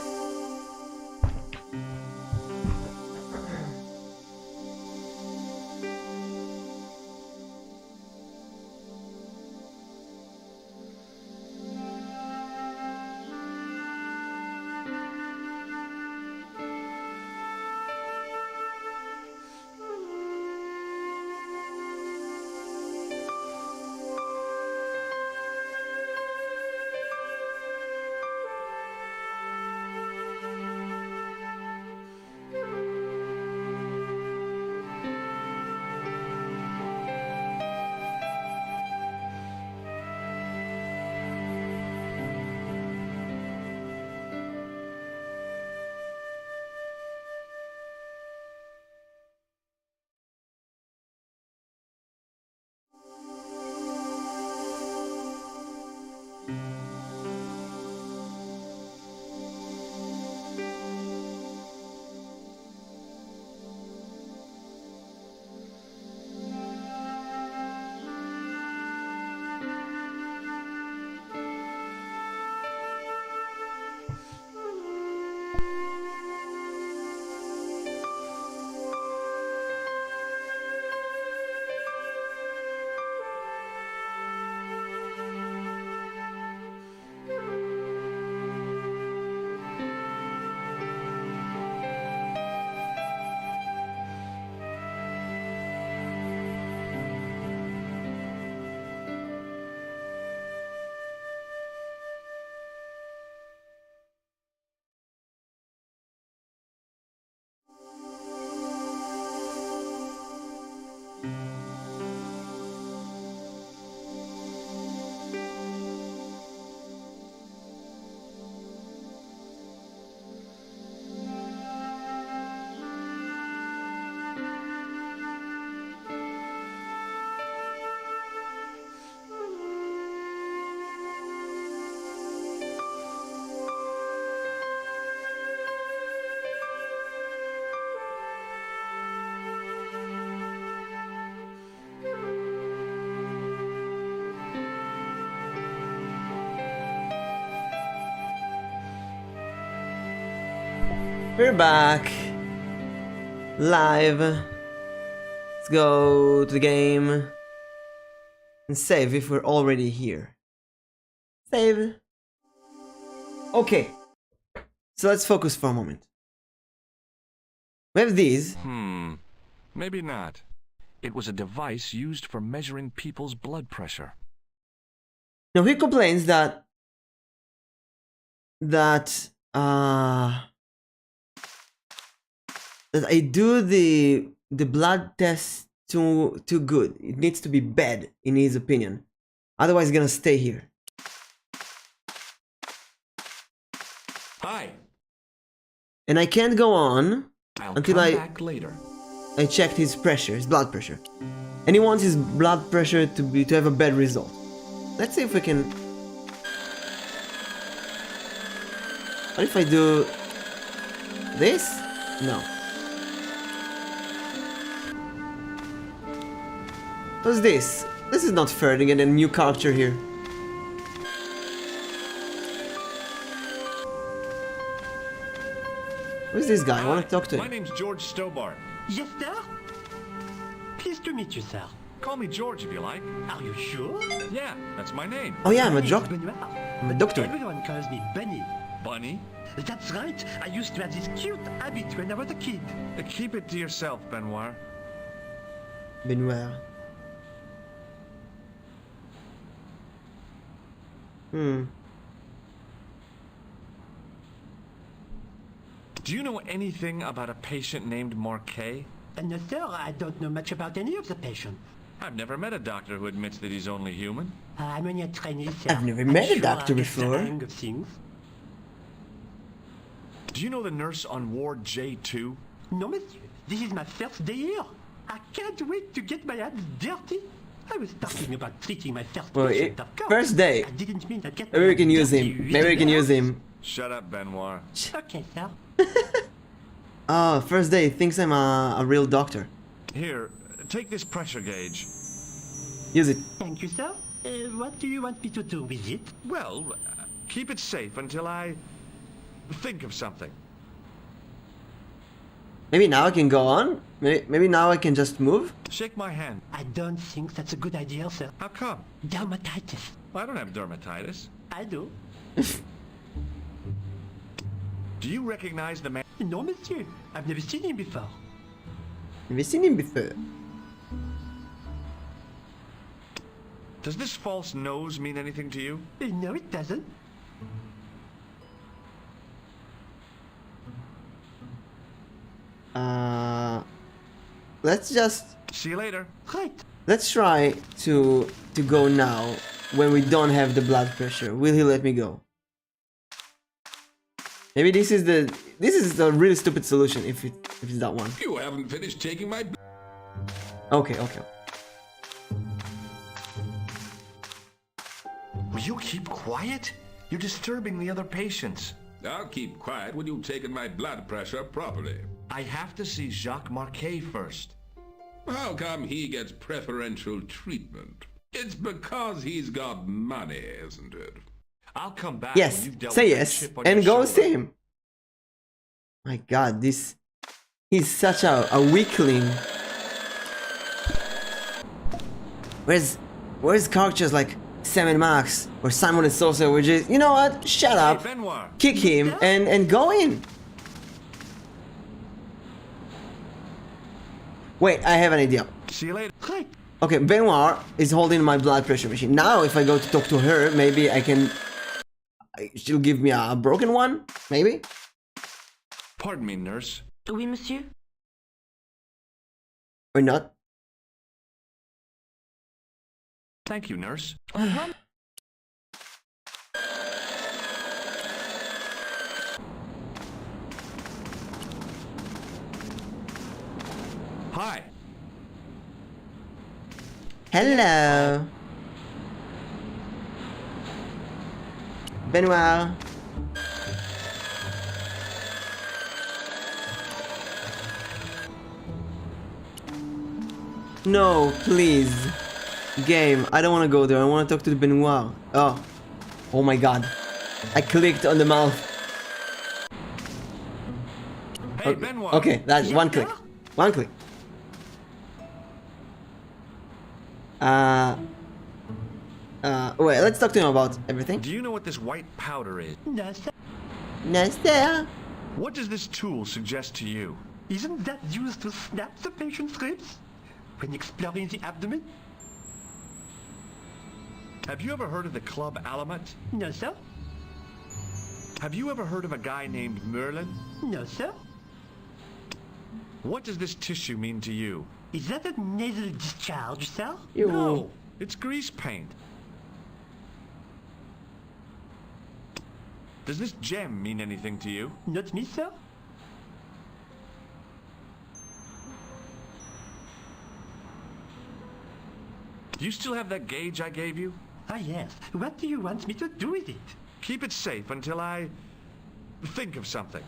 [SPEAKER 1] We're back. Live. Let's go to the game. And save if we're already here. Save. Okay. So let's focus for a moment. We have these.
[SPEAKER 11] Maybe not. It was a device used for measuring people's blood pressure.
[SPEAKER 1] Now he complains that that I do the blood test too good. It needs to be bad in his opinion. Otherwise he's gonna stay here.
[SPEAKER 11] Hi.
[SPEAKER 1] And I can't go on until
[SPEAKER 11] come back later.
[SPEAKER 1] I checked his pressure, his blood pressure. And he wants his blood pressure to have a bad result. Let's see if we can. What if I do this? No. What's this? This is not fair to get a new character here. Who's this guy? I want to talk to him.
[SPEAKER 11] My name's George Stobart.
[SPEAKER 15] Yes, sir? Pleased to meet you, sir.
[SPEAKER 11] Call me George if you like.
[SPEAKER 15] Are you sure?
[SPEAKER 11] Yeah, that's my name.
[SPEAKER 1] Oh yeah, I'm a
[SPEAKER 15] My name is
[SPEAKER 1] doctor.
[SPEAKER 15] Benoit.
[SPEAKER 1] I'm a doctor.
[SPEAKER 15] Everyone calls me Bunny.
[SPEAKER 11] Bunny?
[SPEAKER 15] That's right. I used to have this cute habit when I was a kid.
[SPEAKER 11] Keep it to yourself, Benoit.
[SPEAKER 1] Benoit.
[SPEAKER 11] Do you know anything about a patient named Marquet?
[SPEAKER 15] No, sir, I don't know much about any of the patients.
[SPEAKER 11] I've never met a doctor who admits that he's only human.
[SPEAKER 15] I'm only a trainee, sir.
[SPEAKER 1] I've never met a doctor
[SPEAKER 15] I'll get the
[SPEAKER 1] before.
[SPEAKER 15] hang of things.
[SPEAKER 11] Do you know the nurse on Ward J2?
[SPEAKER 15] No, monsieur. This is my first day here. I can't wait to get my hands dirty. I was talking about treating my first patient, of course.
[SPEAKER 1] First day.
[SPEAKER 15] I didn't mean to get
[SPEAKER 1] Maybe we
[SPEAKER 15] my
[SPEAKER 1] can use
[SPEAKER 15] dirty
[SPEAKER 1] him. Maybe we can use him.
[SPEAKER 11] Shut up, Benoit.
[SPEAKER 15] Okay, sir.
[SPEAKER 1] Oh, first day. Thinks I'm a real doctor.
[SPEAKER 11] Here, take this pressure gauge.
[SPEAKER 1] Use it.
[SPEAKER 15] Thank you, sir. What do you want me to do with it?
[SPEAKER 11] Well, keep it safe until I think of something.
[SPEAKER 1] Maybe now I can go on? Maybe now I can just move?
[SPEAKER 11] Shake my hand.
[SPEAKER 15] I don't think that's a good idea, sir.
[SPEAKER 11] How come?
[SPEAKER 15] Dermatitis.
[SPEAKER 11] I don't have dermatitis.
[SPEAKER 15] I do.
[SPEAKER 11] Do you recognize the man?
[SPEAKER 15] No, monsieur. I've never seen him before.
[SPEAKER 1] Never seen him before.
[SPEAKER 11] Does this false nose mean anything to you?
[SPEAKER 15] No, it doesn't.
[SPEAKER 1] Let's just...
[SPEAKER 11] See you later.
[SPEAKER 15] Right.
[SPEAKER 1] Let's try to go now when we don't have the blood pressure. Will he let me go? Maybe this is a really stupid solution if it's that one.
[SPEAKER 10] You haven't finished taking my...
[SPEAKER 1] Okay.
[SPEAKER 11] Will you keep quiet? You're disturbing the other patients.
[SPEAKER 10] I'll keep quiet when you've taken my blood pressure properly.
[SPEAKER 11] I have to see Jacques Marquet first.
[SPEAKER 10] How come he gets preferential treatment? It's because he's got money, isn't it?
[SPEAKER 11] I'll come back
[SPEAKER 1] Yes,
[SPEAKER 11] when you've dealt
[SPEAKER 1] say
[SPEAKER 11] with that
[SPEAKER 1] yes,
[SPEAKER 11] chip on
[SPEAKER 1] and
[SPEAKER 11] your
[SPEAKER 1] go
[SPEAKER 11] shoulder.
[SPEAKER 1] see him. My god, he's such a weakling. Where's characters like Sam and Max or Simon and Sosa, which is, you know what, shut up,
[SPEAKER 11] Hey, Benoit.
[SPEAKER 1] kick him and go in. Wait, I have an idea.
[SPEAKER 11] See you later.
[SPEAKER 15] Right.
[SPEAKER 1] Okay, Benoit is holding my blood pressure machine. Now if I go to talk to her, maybe she'll give me a broken one, maybe?
[SPEAKER 11] Pardon me, nurse.
[SPEAKER 14] Oui, monsieur?
[SPEAKER 1] Or not?
[SPEAKER 11] Thank you, nurse. Hi.
[SPEAKER 1] Hello. Benoit. No, please. Game. I don't want to go there. I want to talk to the Benoit. Oh my god. I clicked on the mouth.
[SPEAKER 9] Hey, Benoit.
[SPEAKER 1] Okay, that's one click. One click. Wait, let's talk to him about everything.
[SPEAKER 9] Do you know what this white powder is?
[SPEAKER 15] No, sir.
[SPEAKER 1] No, sir.
[SPEAKER 9] What does this tool suggest to you?
[SPEAKER 15] Isn't that used to snap the patient's ribs when exploring the abdomen?
[SPEAKER 9] Have you ever heard of the Club Alamet?
[SPEAKER 15] No, sir.
[SPEAKER 9] Have you ever heard of a guy named Merlin?
[SPEAKER 15] No, sir.
[SPEAKER 9] What does this tissue mean to you?
[SPEAKER 15] Is that a nasal discharge, sir?
[SPEAKER 9] No, it's grease paint. Does this gem mean anything to you?
[SPEAKER 15] Not me, sir.
[SPEAKER 9] Do you still have that gauge I gave you?
[SPEAKER 15] Ah, yes. What do you want me to do with it?
[SPEAKER 9] Keep it safe until I think of something.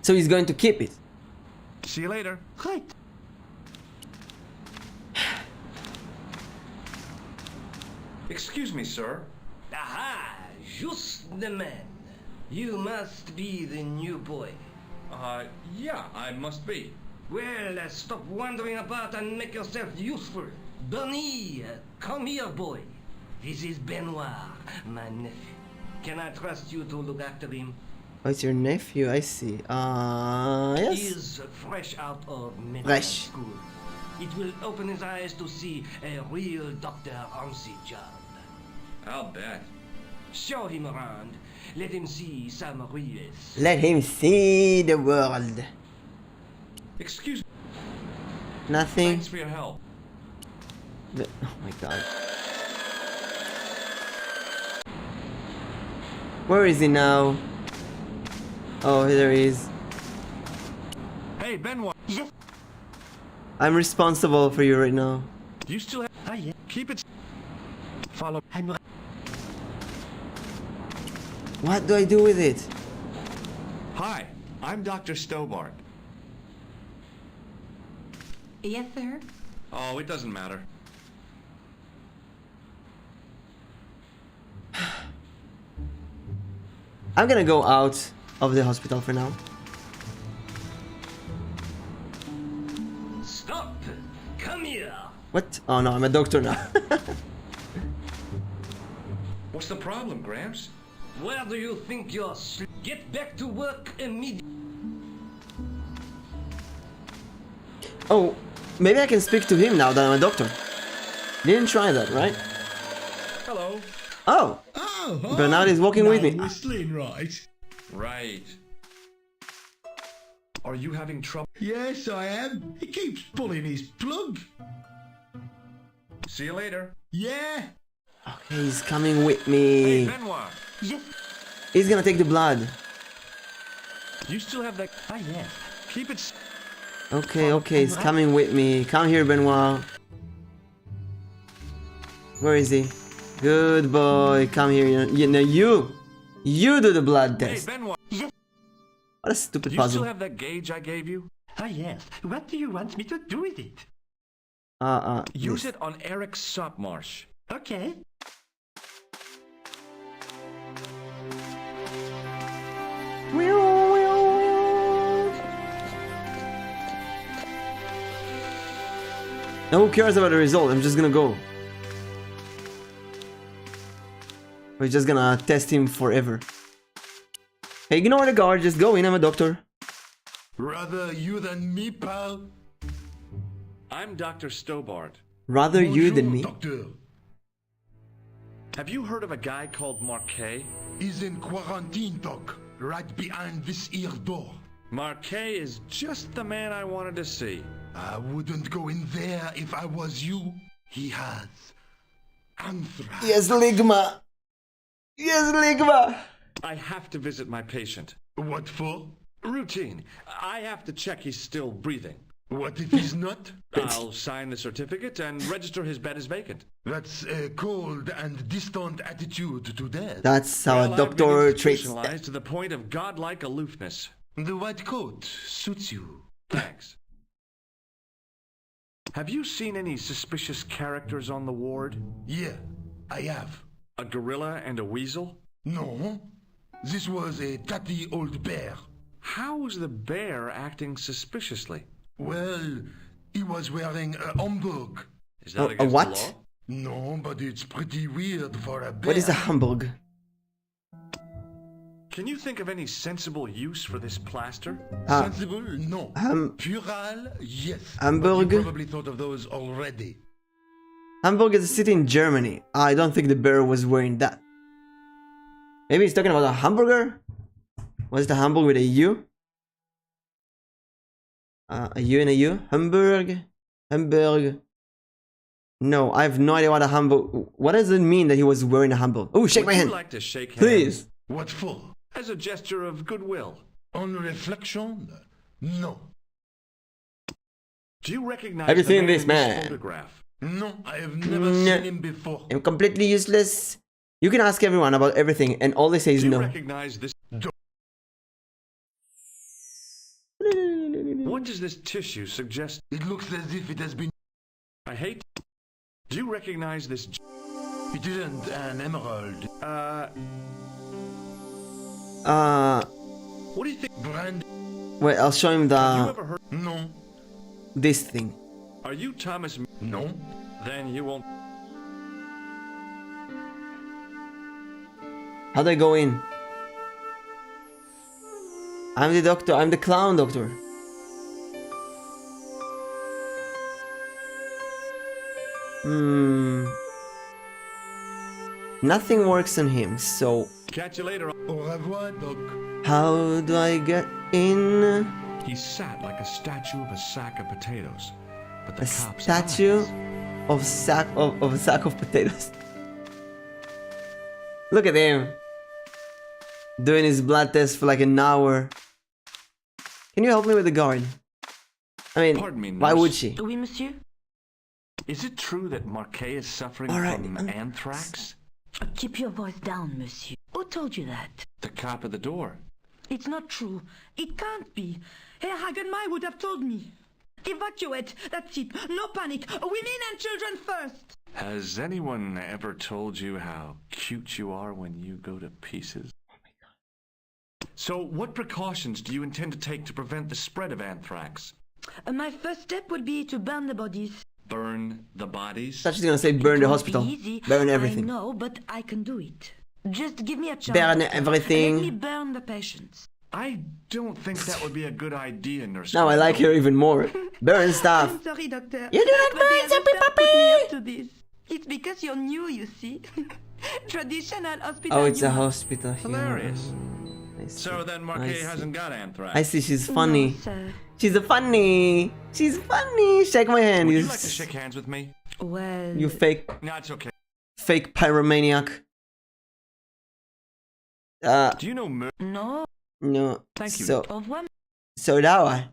[SPEAKER 1] So he's going to keep it.
[SPEAKER 9] See you later.
[SPEAKER 15] Right.
[SPEAKER 9] Excuse me, sir.
[SPEAKER 13] Aha! Just the man. You must be the new boy.
[SPEAKER 9] Yeah, I must be.
[SPEAKER 13] Well, stop wandering about and make yourself useful. Bonnie, come here, boy. This is Benoit, my nephew. Can I trust you to look after him?
[SPEAKER 1] Oh, it's your nephew, I see. Yes.
[SPEAKER 13] He is fresh out of medical
[SPEAKER 1] Fresh.
[SPEAKER 13] school. It will open his eyes to see a real doctor on the job.
[SPEAKER 9] I'll bet.
[SPEAKER 13] Show him around. Let him see some real.
[SPEAKER 1] Let him see the world.
[SPEAKER 9] Excuse me.
[SPEAKER 1] Nothing.
[SPEAKER 9] Thanks for your help.
[SPEAKER 1] Oh my god. Where is he now? Oh, there he is.
[SPEAKER 9] Hey, Benoit.
[SPEAKER 15] Yes.
[SPEAKER 1] I'm responsible for you right now.
[SPEAKER 9] Do you still have...
[SPEAKER 15] Ah, yes.
[SPEAKER 9] Keep it... Follow...
[SPEAKER 1] What do I do with it?
[SPEAKER 9] Hi, I'm Dr. Stobart.
[SPEAKER 8] Yes, sir?
[SPEAKER 9] Oh, it doesn't matter.
[SPEAKER 1] I'm gonna go out of the hospital for now.
[SPEAKER 13] Stop! Come here!
[SPEAKER 1] What? Oh no, I'm a doctor now.
[SPEAKER 9] What's the problem, Gramps?
[SPEAKER 13] Where do you think you're Get back to work immediately.
[SPEAKER 1] Oh, maybe I can speak to him now that I'm a doctor. Didn't try that, right?
[SPEAKER 9] Hello.
[SPEAKER 1] Oh!
[SPEAKER 12] Oh,
[SPEAKER 1] Bernard is walking with me.
[SPEAKER 12] Whistling, right?
[SPEAKER 9] Right. Are you having trouble?
[SPEAKER 12] Yes, I am. He keeps pulling his plug.
[SPEAKER 9] See you later.
[SPEAKER 12] Yeah.
[SPEAKER 1] Okay, he's coming with me.
[SPEAKER 9] Hey, Benoit.
[SPEAKER 15] Yes.
[SPEAKER 1] He's gonna take the blood.
[SPEAKER 9] You still have that...
[SPEAKER 15] Ah, yes.
[SPEAKER 9] Keep it...
[SPEAKER 1] Okay, okay, he's coming with me. Come here, Benoit. Where is he? Good boy. Come here. You do the blood
[SPEAKER 9] Hey,
[SPEAKER 1] test.
[SPEAKER 9] Benoit.
[SPEAKER 15] Yes.
[SPEAKER 1] What a stupid
[SPEAKER 9] Do you
[SPEAKER 1] puzzle.
[SPEAKER 9] still have that gauge I gave you?
[SPEAKER 15] Ah, yes. What do you want me to do with it?
[SPEAKER 9] Use it on Eric Sopmarsh.
[SPEAKER 15] Okay.
[SPEAKER 1] Now who cares about the result? I'm just gonna go. We're just gonna test him forever. Hey, ignore the guard, just go in, I'm a doctor.
[SPEAKER 12] Rather you than me, pal.
[SPEAKER 9] I'm Dr. Stobart.
[SPEAKER 1] Rather you than me.
[SPEAKER 12] Doctor.
[SPEAKER 9] Have you heard of a guy called Marquet?
[SPEAKER 12] He's in quarantine, Doc. Right behind this here door.
[SPEAKER 9] Marquet is just the man I wanted to see.
[SPEAKER 12] I wouldn't go in there if I was you. He has anthrax.
[SPEAKER 1] Yes, Ligma. Yes, Ligma.
[SPEAKER 9] I have to visit my patient.
[SPEAKER 12] What for?
[SPEAKER 9] Routine. I have to check he's still breathing.
[SPEAKER 12] What if he's not?
[SPEAKER 9] I'll sign the certificate and register his bed as vacant.
[SPEAKER 12] That's a cold and distant attitude to death.
[SPEAKER 1] That's how a
[SPEAKER 9] I've
[SPEAKER 1] doctor
[SPEAKER 9] been
[SPEAKER 1] treats
[SPEAKER 9] institutionalized to the point of godlike aloofness.
[SPEAKER 12] The white coat suits you.
[SPEAKER 9] Thanks. Have you seen any suspicious characters on the ward?
[SPEAKER 12] Yeah, I have.
[SPEAKER 9] A gorilla and a weasel?
[SPEAKER 12] No. This was a tatty old bear.
[SPEAKER 9] How's the bear acting suspiciously?
[SPEAKER 12] Well, he was wearing a Hamburg.
[SPEAKER 9] Is that against
[SPEAKER 1] a what?
[SPEAKER 9] the law?
[SPEAKER 12] No, but it's pretty weird for a bear.
[SPEAKER 1] What is a Hamburg?
[SPEAKER 9] Can you think of any sensible use for this plaster?
[SPEAKER 12] Sensible? No. Pural? Yes.
[SPEAKER 1] Hamburg?
[SPEAKER 12] But you probably thought of those already.
[SPEAKER 1] Hamburg is a city in Germany. I don't think the bear was wearing that. Maybe he's talking about a hamburger? Was it a Hamburg with a U? A U and a U? Hamburg? Hamburg? No, I have no idea what a Hamburg... What does it mean that he was wearing a Hamburg? Oh, shake my hand!
[SPEAKER 9] Would you like to shake hands?
[SPEAKER 1] Please!
[SPEAKER 12] What for?
[SPEAKER 9] As a gesture of goodwill.
[SPEAKER 12] On reflection? No.
[SPEAKER 9] Do you recognize
[SPEAKER 1] Have you
[SPEAKER 9] the
[SPEAKER 1] seen
[SPEAKER 9] man
[SPEAKER 1] this
[SPEAKER 9] in
[SPEAKER 1] man?
[SPEAKER 9] photograph?
[SPEAKER 12] No, I have never seen him before.
[SPEAKER 1] I'm completely useless. You can ask everyone about everything and all they say is
[SPEAKER 9] Do you
[SPEAKER 1] no.
[SPEAKER 9] recognize this? What does this tissue suggest?
[SPEAKER 12] It looks as if it has been...
[SPEAKER 9] I hate... Do you recognize this?
[SPEAKER 12] It isn't an emerald.
[SPEAKER 9] What do you think?
[SPEAKER 12] Brand...
[SPEAKER 1] Wait, I'll show him
[SPEAKER 9] Have you
[SPEAKER 1] the...
[SPEAKER 9] ever heard?
[SPEAKER 12] No.
[SPEAKER 1] This thing.
[SPEAKER 9] Are you Thomas?
[SPEAKER 12] No.
[SPEAKER 9] Then you won't.
[SPEAKER 1] How do I go in? I'm the doctor. I'm the clown doctor. Nothing works on him, so...
[SPEAKER 9] Catch you later.
[SPEAKER 12] Au revoir, Doc.
[SPEAKER 1] How do I get in?
[SPEAKER 9] He sat like a statue of a sack of potatoes. But the
[SPEAKER 1] A
[SPEAKER 9] cops
[SPEAKER 1] statue
[SPEAKER 9] eyes.
[SPEAKER 1] of a sack of potatoes. Look at him. Doing his blood test for like an hour. Can you help me with the guard? I mean,
[SPEAKER 9] Pardon me,
[SPEAKER 1] why
[SPEAKER 9] nurse.
[SPEAKER 1] would she?
[SPEAKER 14] Oui, monsieur?
[SPEAKER 9] Is it true that Marquet is suffering
[SPEAKER 1] All right,
[SPEAKER 9] from anthrax?
[SPEAKER 14] Keep your voice down, monsieur. Who told you that?
[SPEAKER 9] The cop at the door.
[SPEAKER 14] It's not true. It can't be. Herr Hagenmai would have told me. Evacuate. That's it. No panic. Women and children first.
[SPEAKER 9] Has anyone ever told you how cute you are when you go to pieces? Oh my God. So, what precautions do you intend to take to prevent the spread of anthrax?
[SPEAKER 14] My first step would be to burn the bodies.
[SPEAKER 9] Burn the bodies?
[SPEAKER 1] I thought she was gonna say burn
[SPEAKER 14] It
[SPEAKER 1] the
[SPEAKER 14] won't
[SPEAKER 1] hospital.
[SPEAKER 14] be easy.
[SPEAKER 1] Burn everything.
[SPEAKER 14] I know, but I can do it. Just give me a chance.
[SPEAKER 1] Burn
[SPEAKER 14] doctor.
[SPEAKER 1] everything.
[SPEAKER 14] Let me burn the patients.
[SPEAKER 9] I don't think that would be a good idea, Nurse.
[SPEAKER 1] Now I like her even more. Burn stuff.
[SPEAKER 14] I'm sorry, doctor.
[SPEAKER 1] You do not
[SPEAKER 14] But
[SPEAKER 1] burn
[SPEAKER 14] the other
[SPEAKER 1] something,
[SPEAKER 14] staff
[SPEAKER 1] puppy!
[SPEAKER 14] put me up to this. It's because you're new, you see. Traditional hospital.
[SPEAKER 1] Oh, it's a
[SPEAKER 14] humor.
[SPEAKER 1] hospital here.
[SPEAKER 9] Hilarious.
[SPEAKER 1] I see.
[SPEAKER 9] So then
[SPEAKER 1] I
[SPEAKER 9] Marquet
[SPEAKER 1] see.
[SPEAKER 9] hasn't got anthrax.
[SPEAKER 1] I see, she's funny.
[SPEAKER 14] No, sir.
[SPEAKER 1] She's a funny. She's funny. Shake my hand.
[SPEAKER 9] Would
[SPEAKER 1] You,
[SPEAKER 9] you like to shake hands with me?
[SPEAKER 14] Well...
[SPEAKER 1] you fake
[SPEAKER 9] No, it's okay.
[SPEAKER 1] pyromaniac.
[SPEAKER 9] Do you know
[SPEAKER 14] No.
[SPEAKER 1] No.
[SPEAKER 9] Thank you.
[SPEAKER 1] So,
[SPEAKER 14] Au revoir.
[SPEAKER 1] so now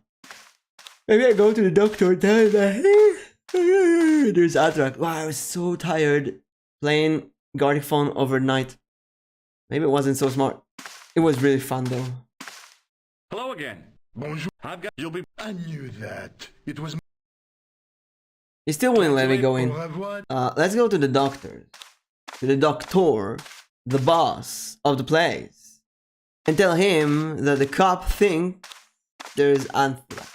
[SPEAKER 1] maybe I go to the doctor and tell him that there's anthrax. Wow, I was so tired playing Gartic Phone overnight. Maybe it wasn't so smart. It was really fun though.
[SPEAKER 9] Hello again.
[SPEAKER 12] Bonjour.
[SPEAKER 9] You'll be...
[SPEAKER 12] I knew that. It was...
[SPEAKER 1] He still wouldn't let me go in.
[SPEAKER 12] Au revoir.
[SPEAKER 1] Let's go to the doctor. To the doctor, the boss of the place. And tell him that the cop thinks there's anthrax.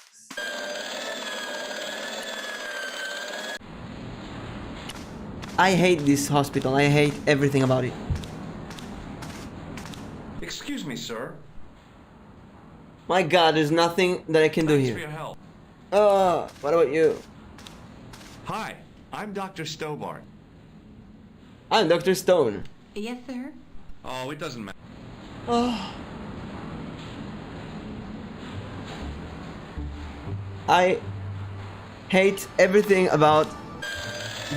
[SPEAKER 1] I hate this hospital. I hate everything about it.
[SPEAKER 9] Excuse me, sir.
[SPEAKER 1] My god, there's nothing that I can do
[SPEAKER 9] Thanks for
[SPEAKER 1] here.
[SPEAKER 9] your help.
[SPEAKER 1] What about you?
[SPEAKER 9] Hi, I'm Dr. Stobart.
[SPEAKER 1] I'm Dr. Stone.
[SPEAKER 8] Yes, sir?
[SPEAKER 9] Oh, it doesn't matter.
[SPEAKER 1] Oh. I hate everything about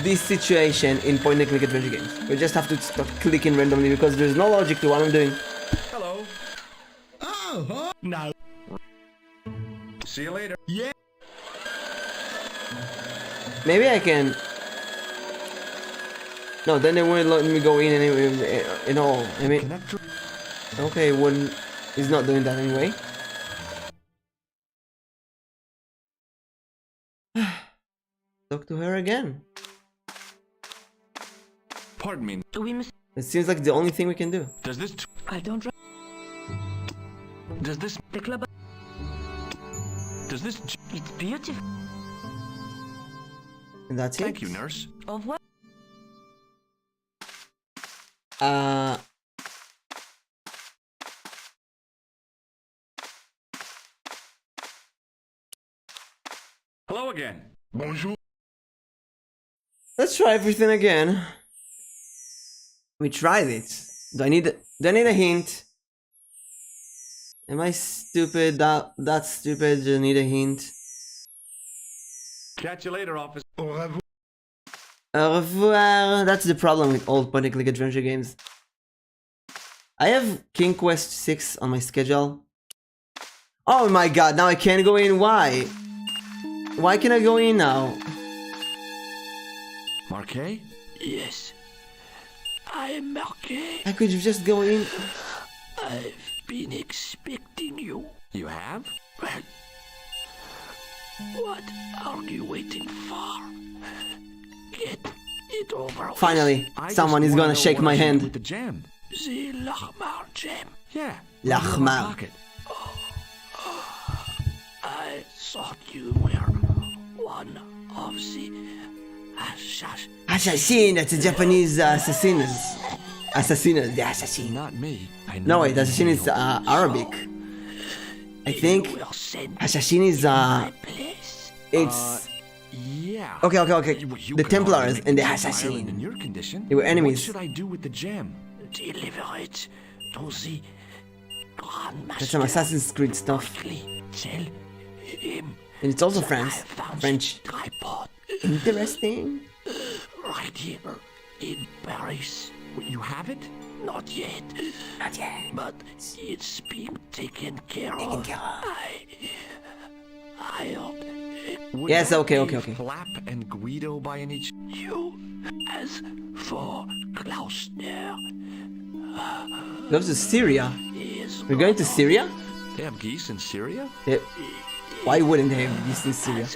[SPEAKER 1] this situation in point and click adventure games. We just have to stop clicking randomly because there's no logic to what I'm doing.
[SPEAKER 9] Hello.
[SPEAKER 12] Oh, no.
[SPEAKER 9] See you later.
[SPEAKER 12] Yeah.
[SPEAKER 1] Maybe I can... No, then they wouldn't let me go in anyway, you know, I mean... Okay, wouldn't... He's not doing that anyway. Talk to her again.
[SPEAKER 9] Pardon me.
[SPEAKER 14] Oui, monsieur.
[SPEAKER 1] It seems like the only thing we can do.
[SPEAKER 9] Does this...
[SPEAKER 14] I don't...
[SPEAKER 9] Does this...
[SPEAKER 14] The club...
[SPEAKER 9] Does this...
[SPEAKER 14] It's beautiful.
[SPEAKER 1] And that's it.
[SPEAKER 9] Thank you, nurse.
[SPEAKER 14] Au revoir.
[SPEAKER 9] Hello again.
[SPEAKER 12] Bonjour.
[SPEAKER 1] Let's try everything again. We tried it. Do I need a hint? Am I stupid? That's stupid. Do I need a hint?
[SPEAKER 9] Catch you later, officer.
[SPEAKER 12] Au revoir.
[SPEAKER 1] Au revoir. That's the problem with old point-and-click adventure games. I have King Quest 6 on my schedule. Oh my god, now I can't go in. Why? Why can't I go in now?
[SPEAKER 9] Marquet?
[SPEAKER 15] Yes. I am Marquet.
[SPEAKER 1] I could just go in.
[SPEAKER 15] I've been expecting you.
[SPEAKER 9] You have?
[SPEAKER 15] Well, what are you waiting for? Get it over with.
[SPEAKER 1] Finally, someone is gonna shake my hand.
[SPEAKER 9] With the jam.
[SPEAKER 15] The Lahmar gem.
[SPEAKER 9] Yeah.
[SPEAKER 1] Lahmar.
[SPEAKER 15] I thought you were one of the
[SPEAKER 1] Assassin, that's a Japanese assassins. Assassinas, the assassin.
[SPEAKER 9] Not me.
[SPEAKER 1] No wait, assassin is Arabic. I think assassin is it's
[SPEAKER 9] yeah.
[SPEAKER 1] Okay.
[SPEAKER 9] You
[SPEAKER 1] The
[SPEAKER 9] could
[SPEAKER 1] Templars
[SPEAKER 9] hardly
[SPEAKER 1] and the
[SPEAKER 9] make it
[SPEAKER 1] assassin.
[SPEAKER 9] in your condition.
[SPEAKER 1] They were enemies.
[SPEAKER 9] What should I do with the gem?
[SPEAKER 15] Deliver it to the Grandmaster.
[SPEAKER 1] That's some Assassin's Creed stuff.
[SPEAKER 15] Tell him.
[SPEAKER 1] And it's also French.
[SPEAKER 15] Tripod.
[SPEAKER 1] Interesting.
[SPEAKER 15] Right here in Paris.
[SPEAKER 9] You have it?
[SPEAKER 15] Not yet.
[SPEAKER 1] Not yet.
[SPEAKER 15] But it's being taken care of. I
[SPEAKER 9] Would
[SPEAKER 1] Yes,
[SPEAKER 9] that
[SPEAKER 1] okay.
[SPEAKER 9] be Flap and Guido by any chance?
[SPEAKER 15] You, as for Klausner.
[SPEAKER 1] Goes to Syria. We're going to Syria?
[SPEAKER 9] They have geese in Syria?
[SPEAKER 1] Why wouldn't they have geese in Syria?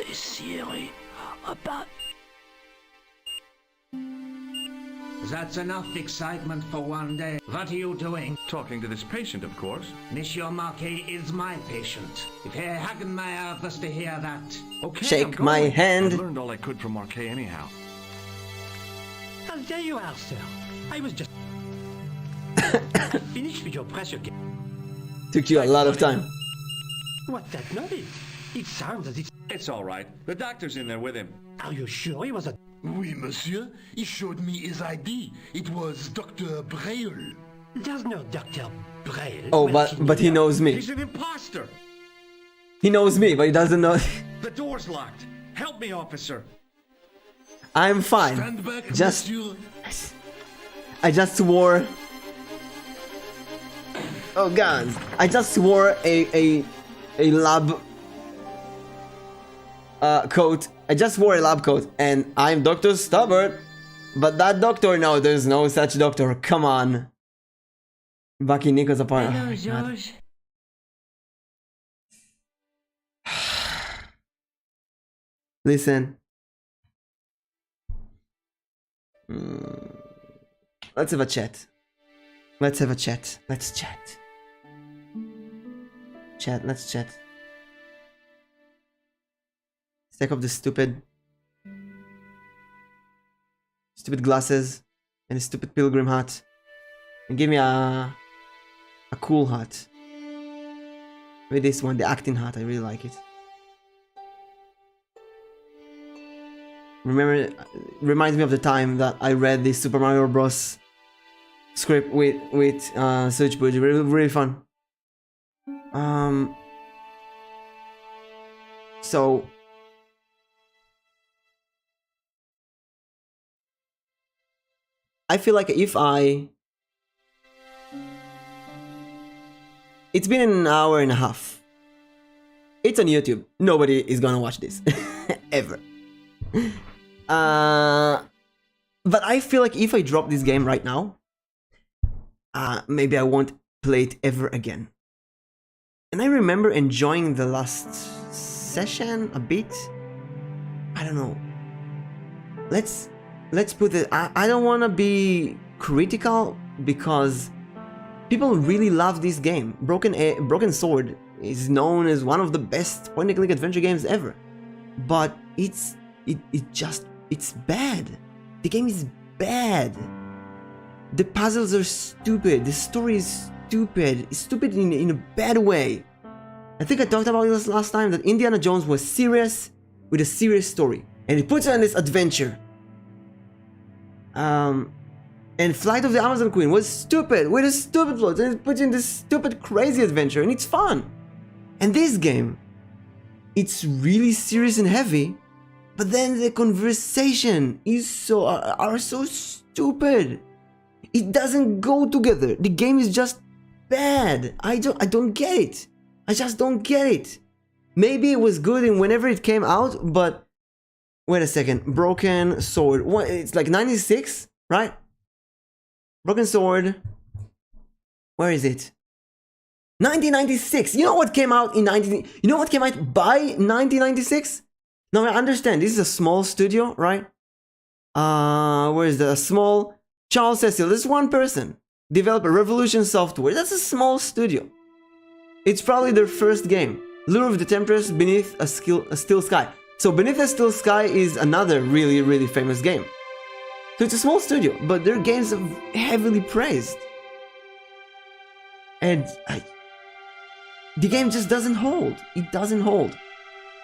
[SPEAKER 13] That's enough excitement for one day. What are you doing?
[SPEAKER 9] Talking to this patient, of course.
[SPEAKER 13] Monsieur Marquet is my patient. If I hagen my office to hear that.
[SPEAKER 9] Okay,
[SPEAKER 1] Shake
[SPEAKER 9] I'm
[SPEAKER 1] my
[SPEAKER 9] going.
[SPEAKER 1] hand.
[SPEAKER 9] I learned all I could from Marquet anyhow.
[SPEAKER 15] Well, there you are, sir. I was just... finished with your pressure game.
[SPEAKER 1] Took you a lot of time.
[SPEAKER 15] What's that noise? It sounds as if...
[SPEAKER 9] It's all right. The doctor's in there with him.
[SPEAKER 15] Are you sure he was a...
[SPEAKER 12] Oui, monsieur. He showed me his ID. It was Dr. Braille.
[SPEAKER 15] There's no Dr. Braille.
[SPEAKER 1] Oh, but he knows me.
[SPEAKER 9] He's an imposter.
[SPEAKER 1] He knows me, but he doesn't know.
[SPEAKER 9] The door's locked. Help me, officer.
[SPEAKER 1] I'm fine.
[SPEAKER 12] Stand back,
[SPEAKER 1] Just
[SPEAKER 12] monsieur.
[SPEAKER 1] I just swore. Oh god! I just swore a lab coat. I just wore a lab coat, and I'm Dr. Stubborn. But that doctor, no, there's no such doctor. Come on. Bucky Nichols apart.
[SPEAKER 14] Hello, George.
[SPEAKER 1] Listen. Let's have a chat. Let's have a chat. Let's chat. Let's chat. Take off the stupid glasses and a stupid pilgrim hat. And give me a cool hat. Maybe this one, the acting hat, I really like it. Reminds me of the time that I read the Super Mario Bros. Script with Search Budgie. Really fun. So I feel like if it's been an hour and a half. It's on YouTube. Nobody is gonna watch this ever. But I feel like if I drop this game right now, maybe I won't play it ever again. And I remember enjoying the last session a bit. I don't know. Let's put it. I don't want to be critical because people really love this game. Broken Sword is known as one of the best point-and-click adventure games ever. But it's bad. The game is bad. The puzzles are stupid. The story is stupid. It's stupid in a bad way. I think I talked about this last time, that Indiana Jones was serious with a serious story. And it puts you on this adventure. And Flight of the Amazon Queen was stupid with a stupid plot. And it puts you in this stupid crazy adventure. And it's fun. And this game, it's really serious and heavy. But then the conversation is so stupid. It doesn't go together. The game is just bad. I don't get it. I just don't get it. Maybe it was good in whenever it came out, but wait a second. Broken Sword. What? It's like 96, right? Broken Sword. Where is it? 1996. You know what came out in You know what came out by 1996? Now I understand. This is a small studio, right? Where is that? A small Charles Cecil. This is one person. Developer Revolution Software. That's a small studio. It's probably their first game. Lure of the Templars Beneath a Still Sky. So Beneath a Still Sky is another really, really famous game. So it's a small studio, but their games are heavily praised. And the game just doesn't hold. It doesn't hold.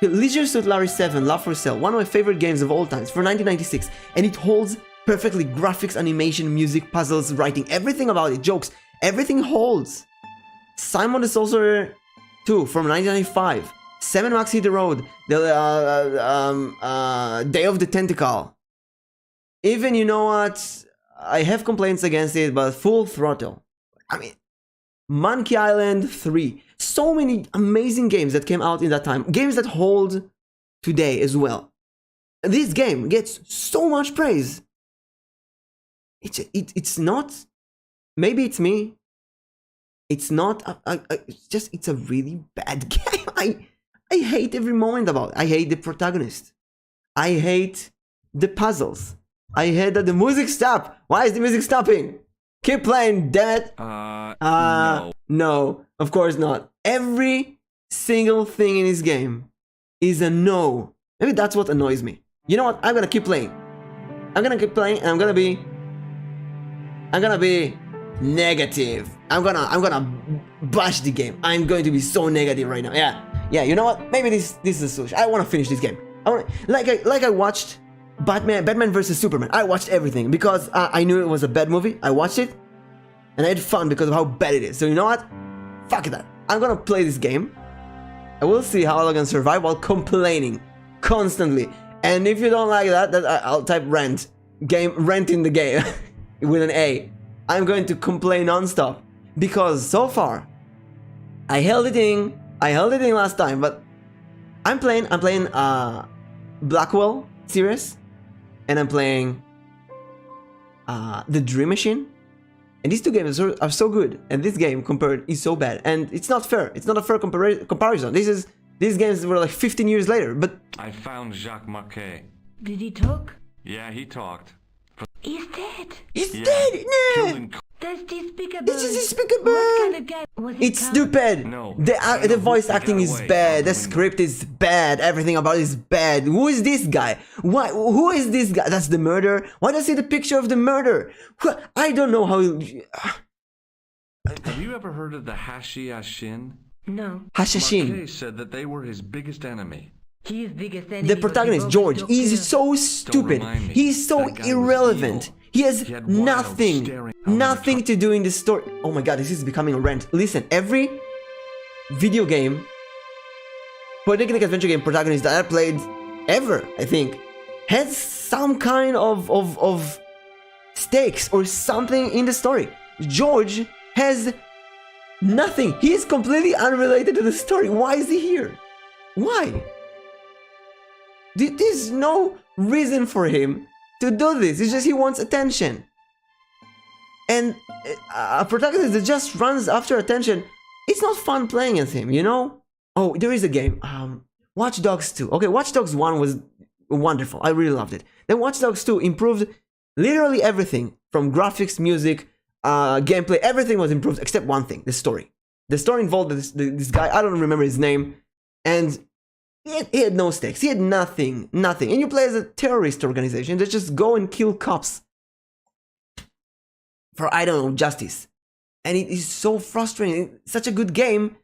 [SPEAKER 1] Leisure Suit Larry 7, Love for Sale, one of my favorite games of all times, for 1996, and it holds perfectly. Graphics, animation, music, puzzles, writing, everything about it, jokes, everything holds. Simon the Sorcerer 2 from 1995, 7 Max Hit the Road, the Day of the Tentacle. Even, you know what, I have complaints against it, but Full Throttle. I mean, Monkey Island 3. So many amazing games that came out in that time. Games that hold today as well. This game gets so much praise. It's not... Maybe it's me. It's not... it's a really bad game. I hate every moment about it. I hate the protagonist. I hate the puzzles. I hate that the music stopped. Why is the music stopping? Keep playing, damn it. No, of course not. Every single thing in this game is a no. Maybe that's what annoys me. You know what? I'm gonna keep playing. I'm gonna keep playing, and I'm gonna be negative. I'm gonna bash the game. I'm going to be so negative right now. Yeah. You know what? Maybe this is a solution. I want to finish this game. I watched Batman vs Superman. I watched everything because I knew it was a bad movie. I watched it, and I had fun because of how bad it is. So you know what? Fuck that. I'm gonna play this game. I will see how I can survive while complaining constantly. And if you don't like that, I'll type rent in the game with an A. I'm going to complain non-stop because so far I held it in last time, but I'm playing Blackwell series, and I'm playing The Dream Machine. And these two games are so good, and this game compared is so bad, and it's not fair. It's not a fair comparison. These games were like 15 years later, but
[SPEAKER 9] I found Jacques Marquet.
[SPEAKER 14] Did he talk?
[SPEAKER 9] Yeah, he talked.
[SPEAKER 14] He's dead.
[SPEAKER 1] He's dead. No.
[SPEAKER 14] That's despicable.
[SPEAKER 1] This is despicable.
[SPEAKER 14] What kind of game was it?
[SPEAKER 1] It's stupid.
[SPEAKER 9] No.
[SPEAKER 1] The voice acting is bad. The script is bad. Everything about it is bad. Who is this guy? Why? Who is this guy? That's the murderer. Why does he see the picture of the murderer? I don't know how.
[SPEAKER 9] Have you ever heard of the Hashashin?
[SPEAKER 14] No.
[SPEAKER 1] Hashashin.
[SPEAKER 9] Marquet said that they were his biggest enemy.
[SPEAKER 14] His biggest enemy.
[SPEAKER 1] The protagonist, George, is so stupid. He's so irrelevant. He has nothing to do in this story. Oh my god, this is becoming a rant. Listen, every video game, point-and-click adventure game protagonist that I played ever, I think, has some kind of stakes or something in the story. George has nothing. He is completely unrelated to the story. Why is he here? Why? There's no reason for him to do this. It's just he wants attention. And a protagonist that just runs after attention, it's not fun playing as him, you know? Oh, there is a game. Watch Dogs 2. Okay, Watch Dogs 1 was wonderful. I really loved it. Then Watch Dogs 2 improved literally everything. From graphics, music, gameplay, everything was improved except one thing, the story. The story involved this guy, I don't remember his name, and he had no stakes. He had nothing. And you play as a terrorist organization that just go and kill cops for, I don't know, justice. And it is so frustrating. It's such a good game.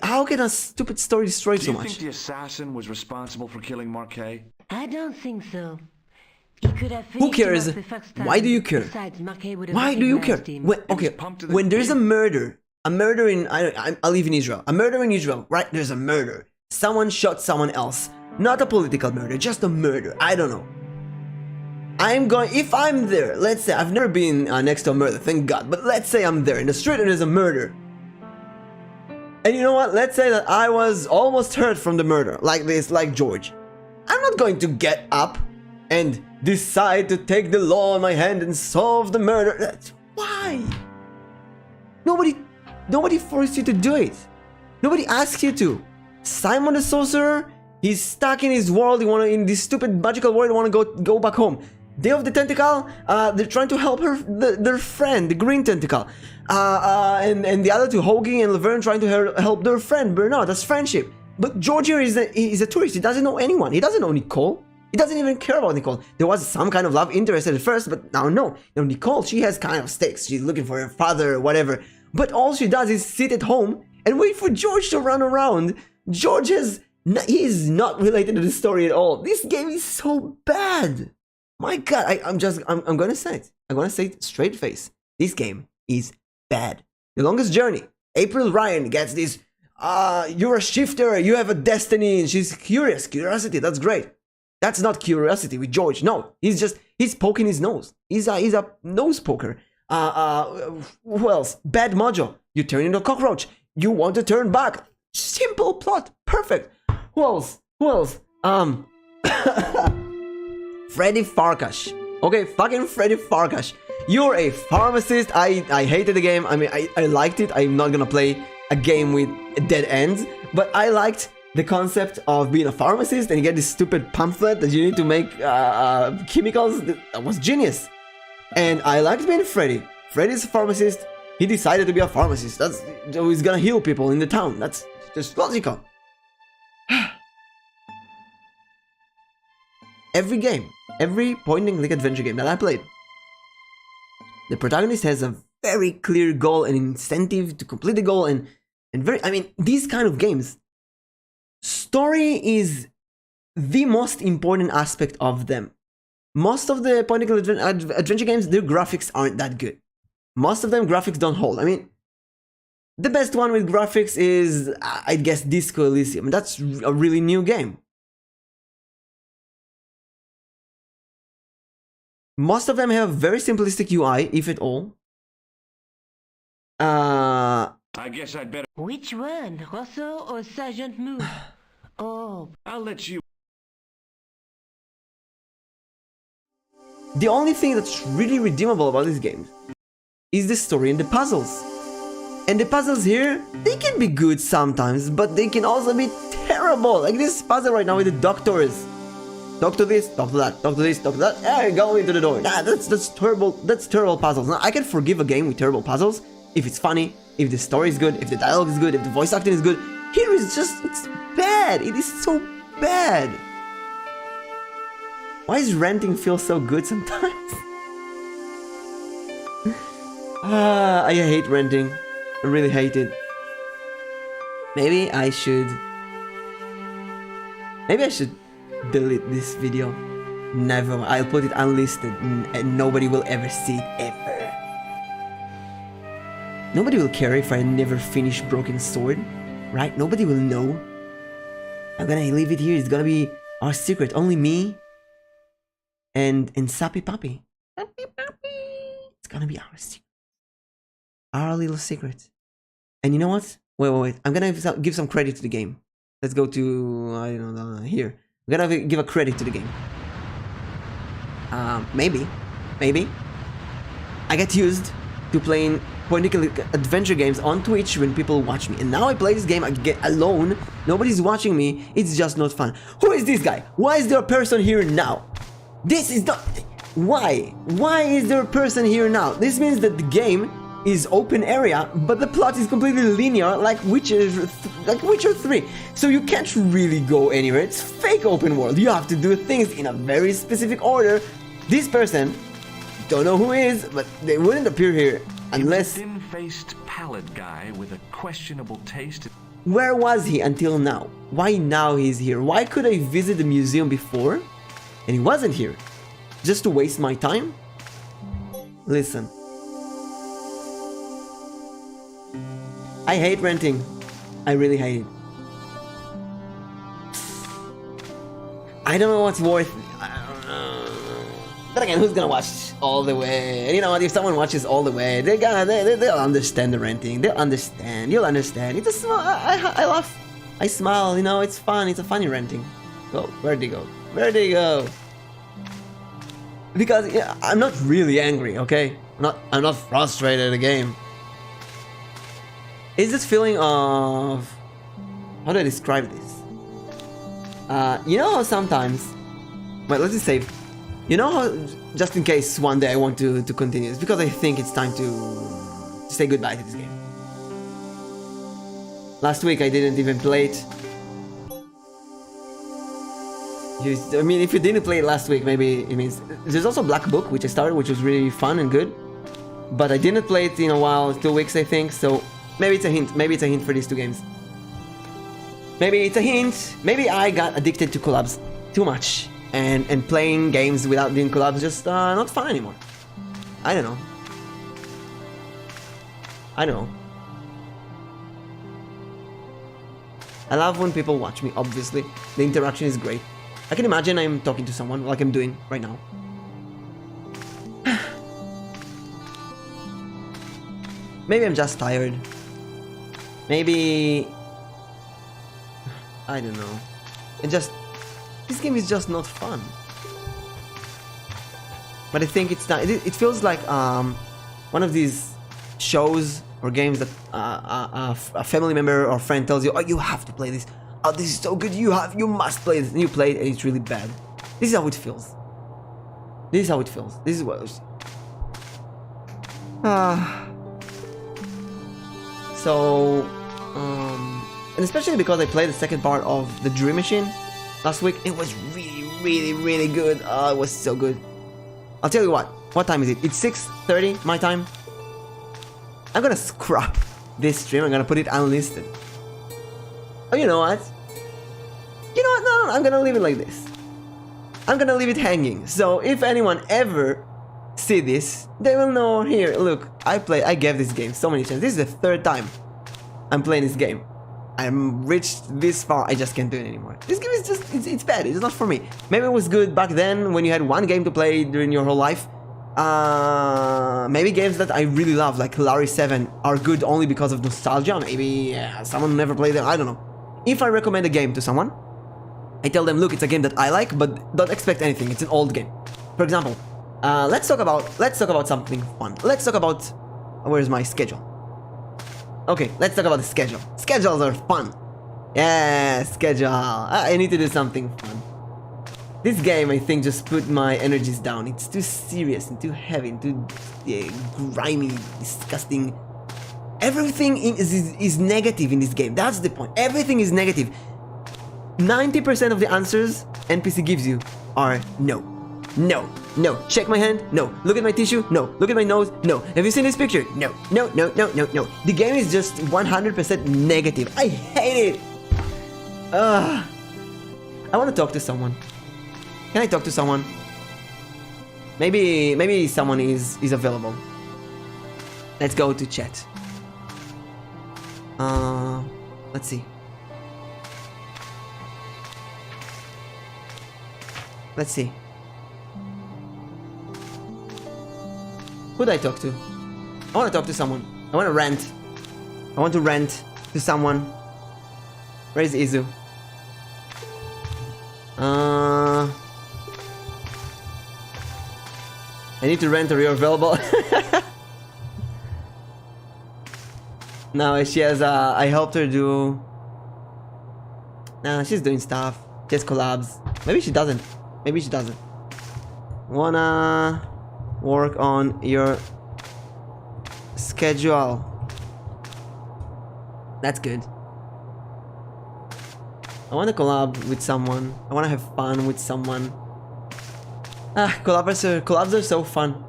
[SPEAKER 1] How can a stupid story destroy so much?
[SPEAKER 9] Do you think the assassin was responsible for killing Marquet?
[SPEAKER 14] I don't think so. He could have
[SPEAKER 1] Who cares? Why do you care? Why do you care? When there's a murder in, I live in Israel. A murder in Israel, right? There's a murder. Someone shot someone else. Not a political murder, just a murder. I don't know. If I'm there, let's say, I've never been next to a murder, thank God, but let's say I'm there in the street and there's a murder. And you know what? Let's say that I was almost hurt from the murder, like George. I'm not going to get up and decide to take the law in my hand and solve the murder. That's why. Nobody forced you to do it. Nobody asked you to. Simon the Sorcerer, he's stuck in his world. In this stupid magical world. He want to go back home. Day of the Tentacle, they're trying to help their friend, the Green Tentacle. And the other two, Hoagie and Laverne, trying to help their friend, Bernard. That's friendship. But George here is a tourist. He doesn't know anyone. He doesn't know Nicole. He doesn't even care about Nicole. There was some kind of love interest at first, but now no. Nicole, she has kind of stakes. She's looking for her father or whatever. But all she does is sit at home and wait for George to run around. George he is not related to the story at all. This game is so bad. My God, I'm gonna say it. I'm gonna say it straight face. This game is bad. The Longest Journey. April Ryan gets this, you're a shifter, you have a destiny, and she's curious. Curiosity, that's great. That's not curiosity with George. No, he's poking his nose. He's a nose poker. Who else? Bad Mojo. You turn into a cockroach. You want to turn back. Simple plot. Perfect. Who else? Freddy Farkash. Okay, fucking Freddy Farkash. You're a pharmacist. I hated the game. I mean, I liked it. I'm not gonna play a game with dead ends, but I liked the concept of being a pharmacist and you get this stupid pamphlet that you need to make chemicals. That was genius. And I liked being Freddy. Freddy's a pharmacist. He decided to be a pharmacist. He's gonna heal people in the town. That's just logical. Every point-and-click adventure game that I played, the protagonist has a very clear goal and incentive to complete the goal, and these kind of games, story is the most important aspect of them. Most of the point-and-click adventure games, their graphics aren't that good. Most of them, graphics don't hold. I mean, the best one with graphics is, I guess, Disco Elysium. That's a really new game. Most of them have very simplistic UI, if at all.
[SPEAKER 9] I guess I'd better...
[SPEAKER 14] Which one, Rosso or Sergeant Moon? Oh,
[SPEAKER 9] I'll let you...
[SPEAKER 1] The only thing that's really redeemable about this game is the story and the puzzles. And the puzzles here, they can be good sometimes, but they can also be terrible. Like this puzzle right now with the doctors. Talk to this, talk to that, talk to this, talk to that. Hey, go into the door. Nah, that's terrible. That's terrible puzzles. Now, I can forgive a game with terrible puzzles if it's funny, if the story is good, if the dialogue is good, if the voice acting is good. Here is just, it's bad. It is so bad. Why does renting feel so good sometimes? I hate renting. I really hate it. Maybe I should delete this video. Never. I'll put it unlisted and nobody will ever see it ever. Nobody will care if I never finish Broken Sword, right? Nobody will know. I'm gonna leave it here. It's gonna be our secret. Only me and Sappy Puppy. Sappy Puppy. It's gonna be our secret. Our little secret. And you know what? Wait. I'm gonna give some credit to the game. Let's go to, I don't know, here. I'm gonna give a credit to the game. Maybe. I get used to playing point-and-click adventure games on Twitch when people watch me. And now I play this game, I get alone. Nobody's watching me. It's just not fun. Who is this guy? Why is there a person here now? This is not... Why? Why is there a person here now? This means that the game is open area, but the plot is completely linear, like Witcher 3. So you can't really go anywhere. It's fake open world. You have to do things in a very specific order. This person, don't know who is, but they wouldn't appear here unless...
[SPEAKER 9] A thin-faced, pallid guy with a questionable taste.
[SPEAKER 1] Where was he until now? Why now he's here? Why could I visit the museum before and he wasn't here? Just to waste my time? Listen. I hate renting. I really hate it. I don't know what's worth. I don't know. But again, who's gonna watch all the way? And you know what? If someone watches all the way, they'll understand the renting. They'll understand. You'll understand. It's a small. I laugh. I smile. You know, it's fun. It's a funny renting. Oh, where'd they go? Where'd they go? Because yeah, I'm not really angry. Okay, I'm not frustrated at the game. It's this feeling of, how do I describe this? You know how sometimes, wait, let's just save. You know how, just in case one day I want to continue, it's because I think it's time to say goodbye to this game. Last week I didn't even play it. I mean, if you didn't play it last week, maybe it means... There's also Black Book, which I started, which was really fun and good. But I didn't play it in a while, 2 weeks I think, so maybe it's a hint. Maybe it's a hint for these two games. Maybe it's a hint. Maybe I got addicted to collabs too much. And playing games without doing collabs just not fun anymore. I don't know. I don't know. I love when people watch me, obviously. The interaction is great. I can imagine I'm talking to someone like I'm doing right now. Maybe I'm just tired. Maybe... I don't know. This game is just not fun. But I think it's not... It feels like one of these shows or games that a family member or friend tells you, oh, you have to play this. Oh, this is so good, you must play this. And you play it and it's really bad. This is how it feels. This is how it feels. This is what it was. So, and especially because I played the second part of the Dream Machine last week, it was really good. Oh, it was so good. I'll tell you what time is it? It's 6:30 my time. I'm gonna scrap this stream. I'm gonna put it unlisted. Oh, you know what? You know what? No, I'm gonna leave it like this. I'm gonna leave it hanging. So if anyone ever see this, they will know, here, look, I gave this game so many chances. This is the third time I'm playing this game. I'm reached this far, I just can't do it anymore. This game is just, it's bad, it's not for me. Maybe it was good back then when you had one game to play during your whole life. Maybe games that I really love, like Larry 7, are good only because of nostalgia. Maybe someone never played them, I don't know. If I recommend a game to someone, I tell them, look, it's a game that I like, but don't expect anything, it's an old game. For example, let's talk about something fun. Let's talk about, where's my schedule? Okay, let's talk about the schedule. Schedules are fun. Yeah, schedule. I need to do something fun. This game, I think, just put my energies down. It's too serious and too heavy and too grimy, disgusting. Everything is negative in this game. That's the point. Everything is negative. 90% of the answers NPC gives you are no. No. No. Check my hand? No. Look at my tissue? No. Look at my nose? No. Have you seen this picture? No. No. The game is just 100% negative. I hate it. I want to talk to someone. Can I talk to someone? Maybe someone is available. Let's go to chat. Let's see. Let's see. Who do I talk to? I want to talk to someone. I want to rant. I want to rant to someone. Where is Izu? I need to rant, or you're available? No, she has, I helped her do... Nah, she's doing stuff. She has collabs. Maybe she doesn't. Maybe she doesn't. Wanna work on your Casual. That's good. I want to collab with someone. I want to have fun with someone. Collabs are so fun.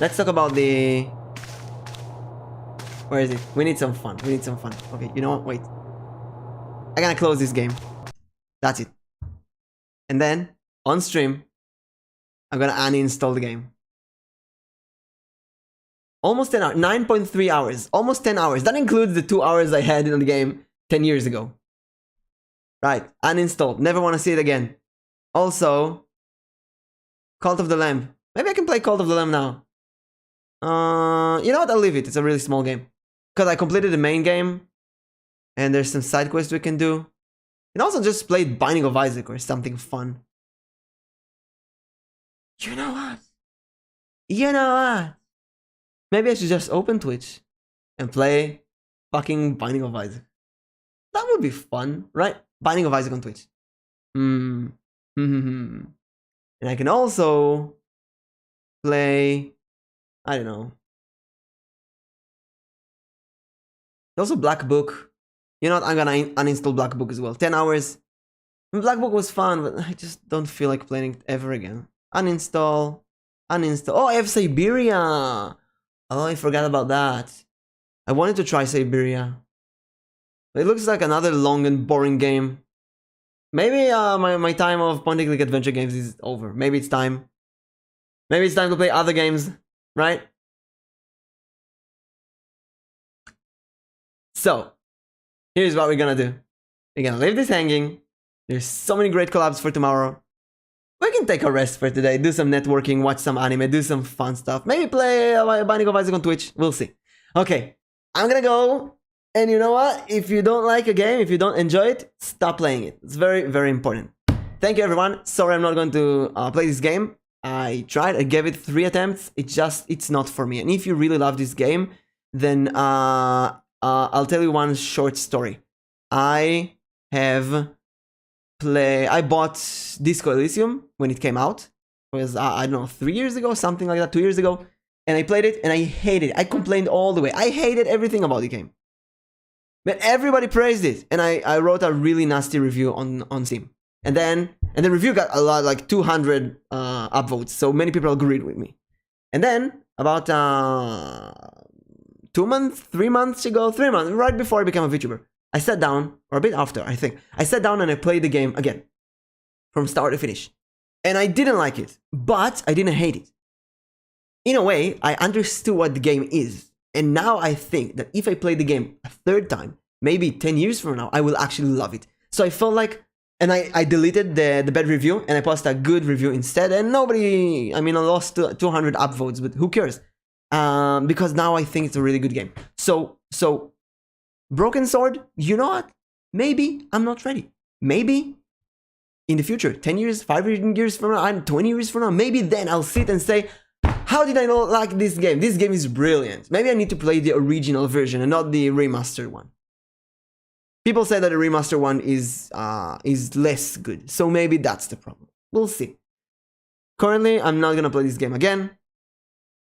[SPEAKER 1] Let's talk about the... Where is it? We need some fun. We need some fun. Okay, you know what? Wait. I'm gonna close this game. That's it. And then, on stream, I'm gonna uninstall the game. Almost 10 hours. 9.3 hours. Almost 10 hours. That includes the 2 hours I had in the game 10 years ago. Right. Uninstalled. Never want to see it again. Also, Cult of the Lamb. Maybe I can play Cult of the Lamb now. You know what? I'll leave it. It's a really small game. Because I completed the main game. And there's some side quests we can do. And also just play Binding of Isaac or something fun. You know what? You know what? Maybe I should just open Twitch and play fucking Binding of Isaac. That would be fun, right? Binding of Isaac on Twitch. And I can also play, I don't know. Also Black Book. You know what? I'm gonna uninstall Black Book as well. 10 hours. Black Book was fun, but I just don't feel like playing it ever again. Uninstall. Uninstall. Oh, I have Siberia. Oh, I forgot about that. I wanted to try Siberia. It looks like another long and boring game. Maybe my time of point-and-click adventure games is over. Maybe it's time. Maybe it's time to play other games, right? So, here's what we're gonna do. We're gonna leave this hanging. There's so many great collabs for tomorrow. We can take a rest for today, do some networking, watch some anime, do some fun stuff. Maybe play Binding of Isaac on Twitch. We'll see. Okay, I'm gonna go. And you know what? If you don't like a game, if you don't enjoy it, stop playing it. It's very, very important. Thank you, everyone. Sorry I'm not going to play this game. I tried. I gave it 3 attempts. It's not for me. And if you really love this game, then I'll tell you one short story. I bought Disco Elysium when it came out. It was, I don't know, 3 years ago, something like that, 2 years ago. And I played it and I hated it. I complained all the way. I hated everything about the game. But everybody praised it. And I wrote a really nasty review on Steam. And the review got a lot, like 200 upvotes. So many people agreed with me. And then, about 3 months ago, right before I became a VTuber, I sat down, or a bit after, I think. I sat down and I played the game again. From start to finish. And I didn't like it. But I didn't hate it. In a way, I understood what the game is. And now I think that if I play the game a 3rd time, maybe 10 years from now, I will actually love it. So I felt like, and I deleted the bad review and I posted a good review instead. And nobody, I lost 200 upvotes, but who cares? Because now I think it's a really good game. So Broken Sword, you know what? Maybe I'm not ready. Maybe in the future, 10 years, 5 years from now, 20 years from now, maybe then I'll sit and say, how did I not like this game? This game is brilliant. Maybe I need to play the original version and not the remastered one. People say that the remastered one is less good. So maybe that's the problem. We'll see. Currently, I'm not gonna play this game again.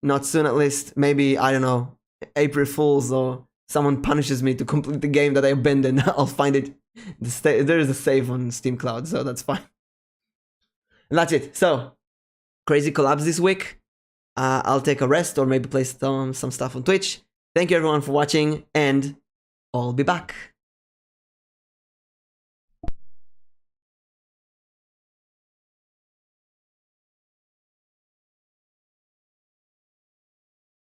[SPEAKER 1] Not soon at least. Maybe, I don't know, April Fools or someone punishes me to complete the game that I abandoned. I'll find it. There is a save on Steam Cloud, so that's fine. And that's it. So, crazy collabs this week. I'll take a rest or maybe play some stuff on Twitch. Thank you everyone for watching and I'll be back.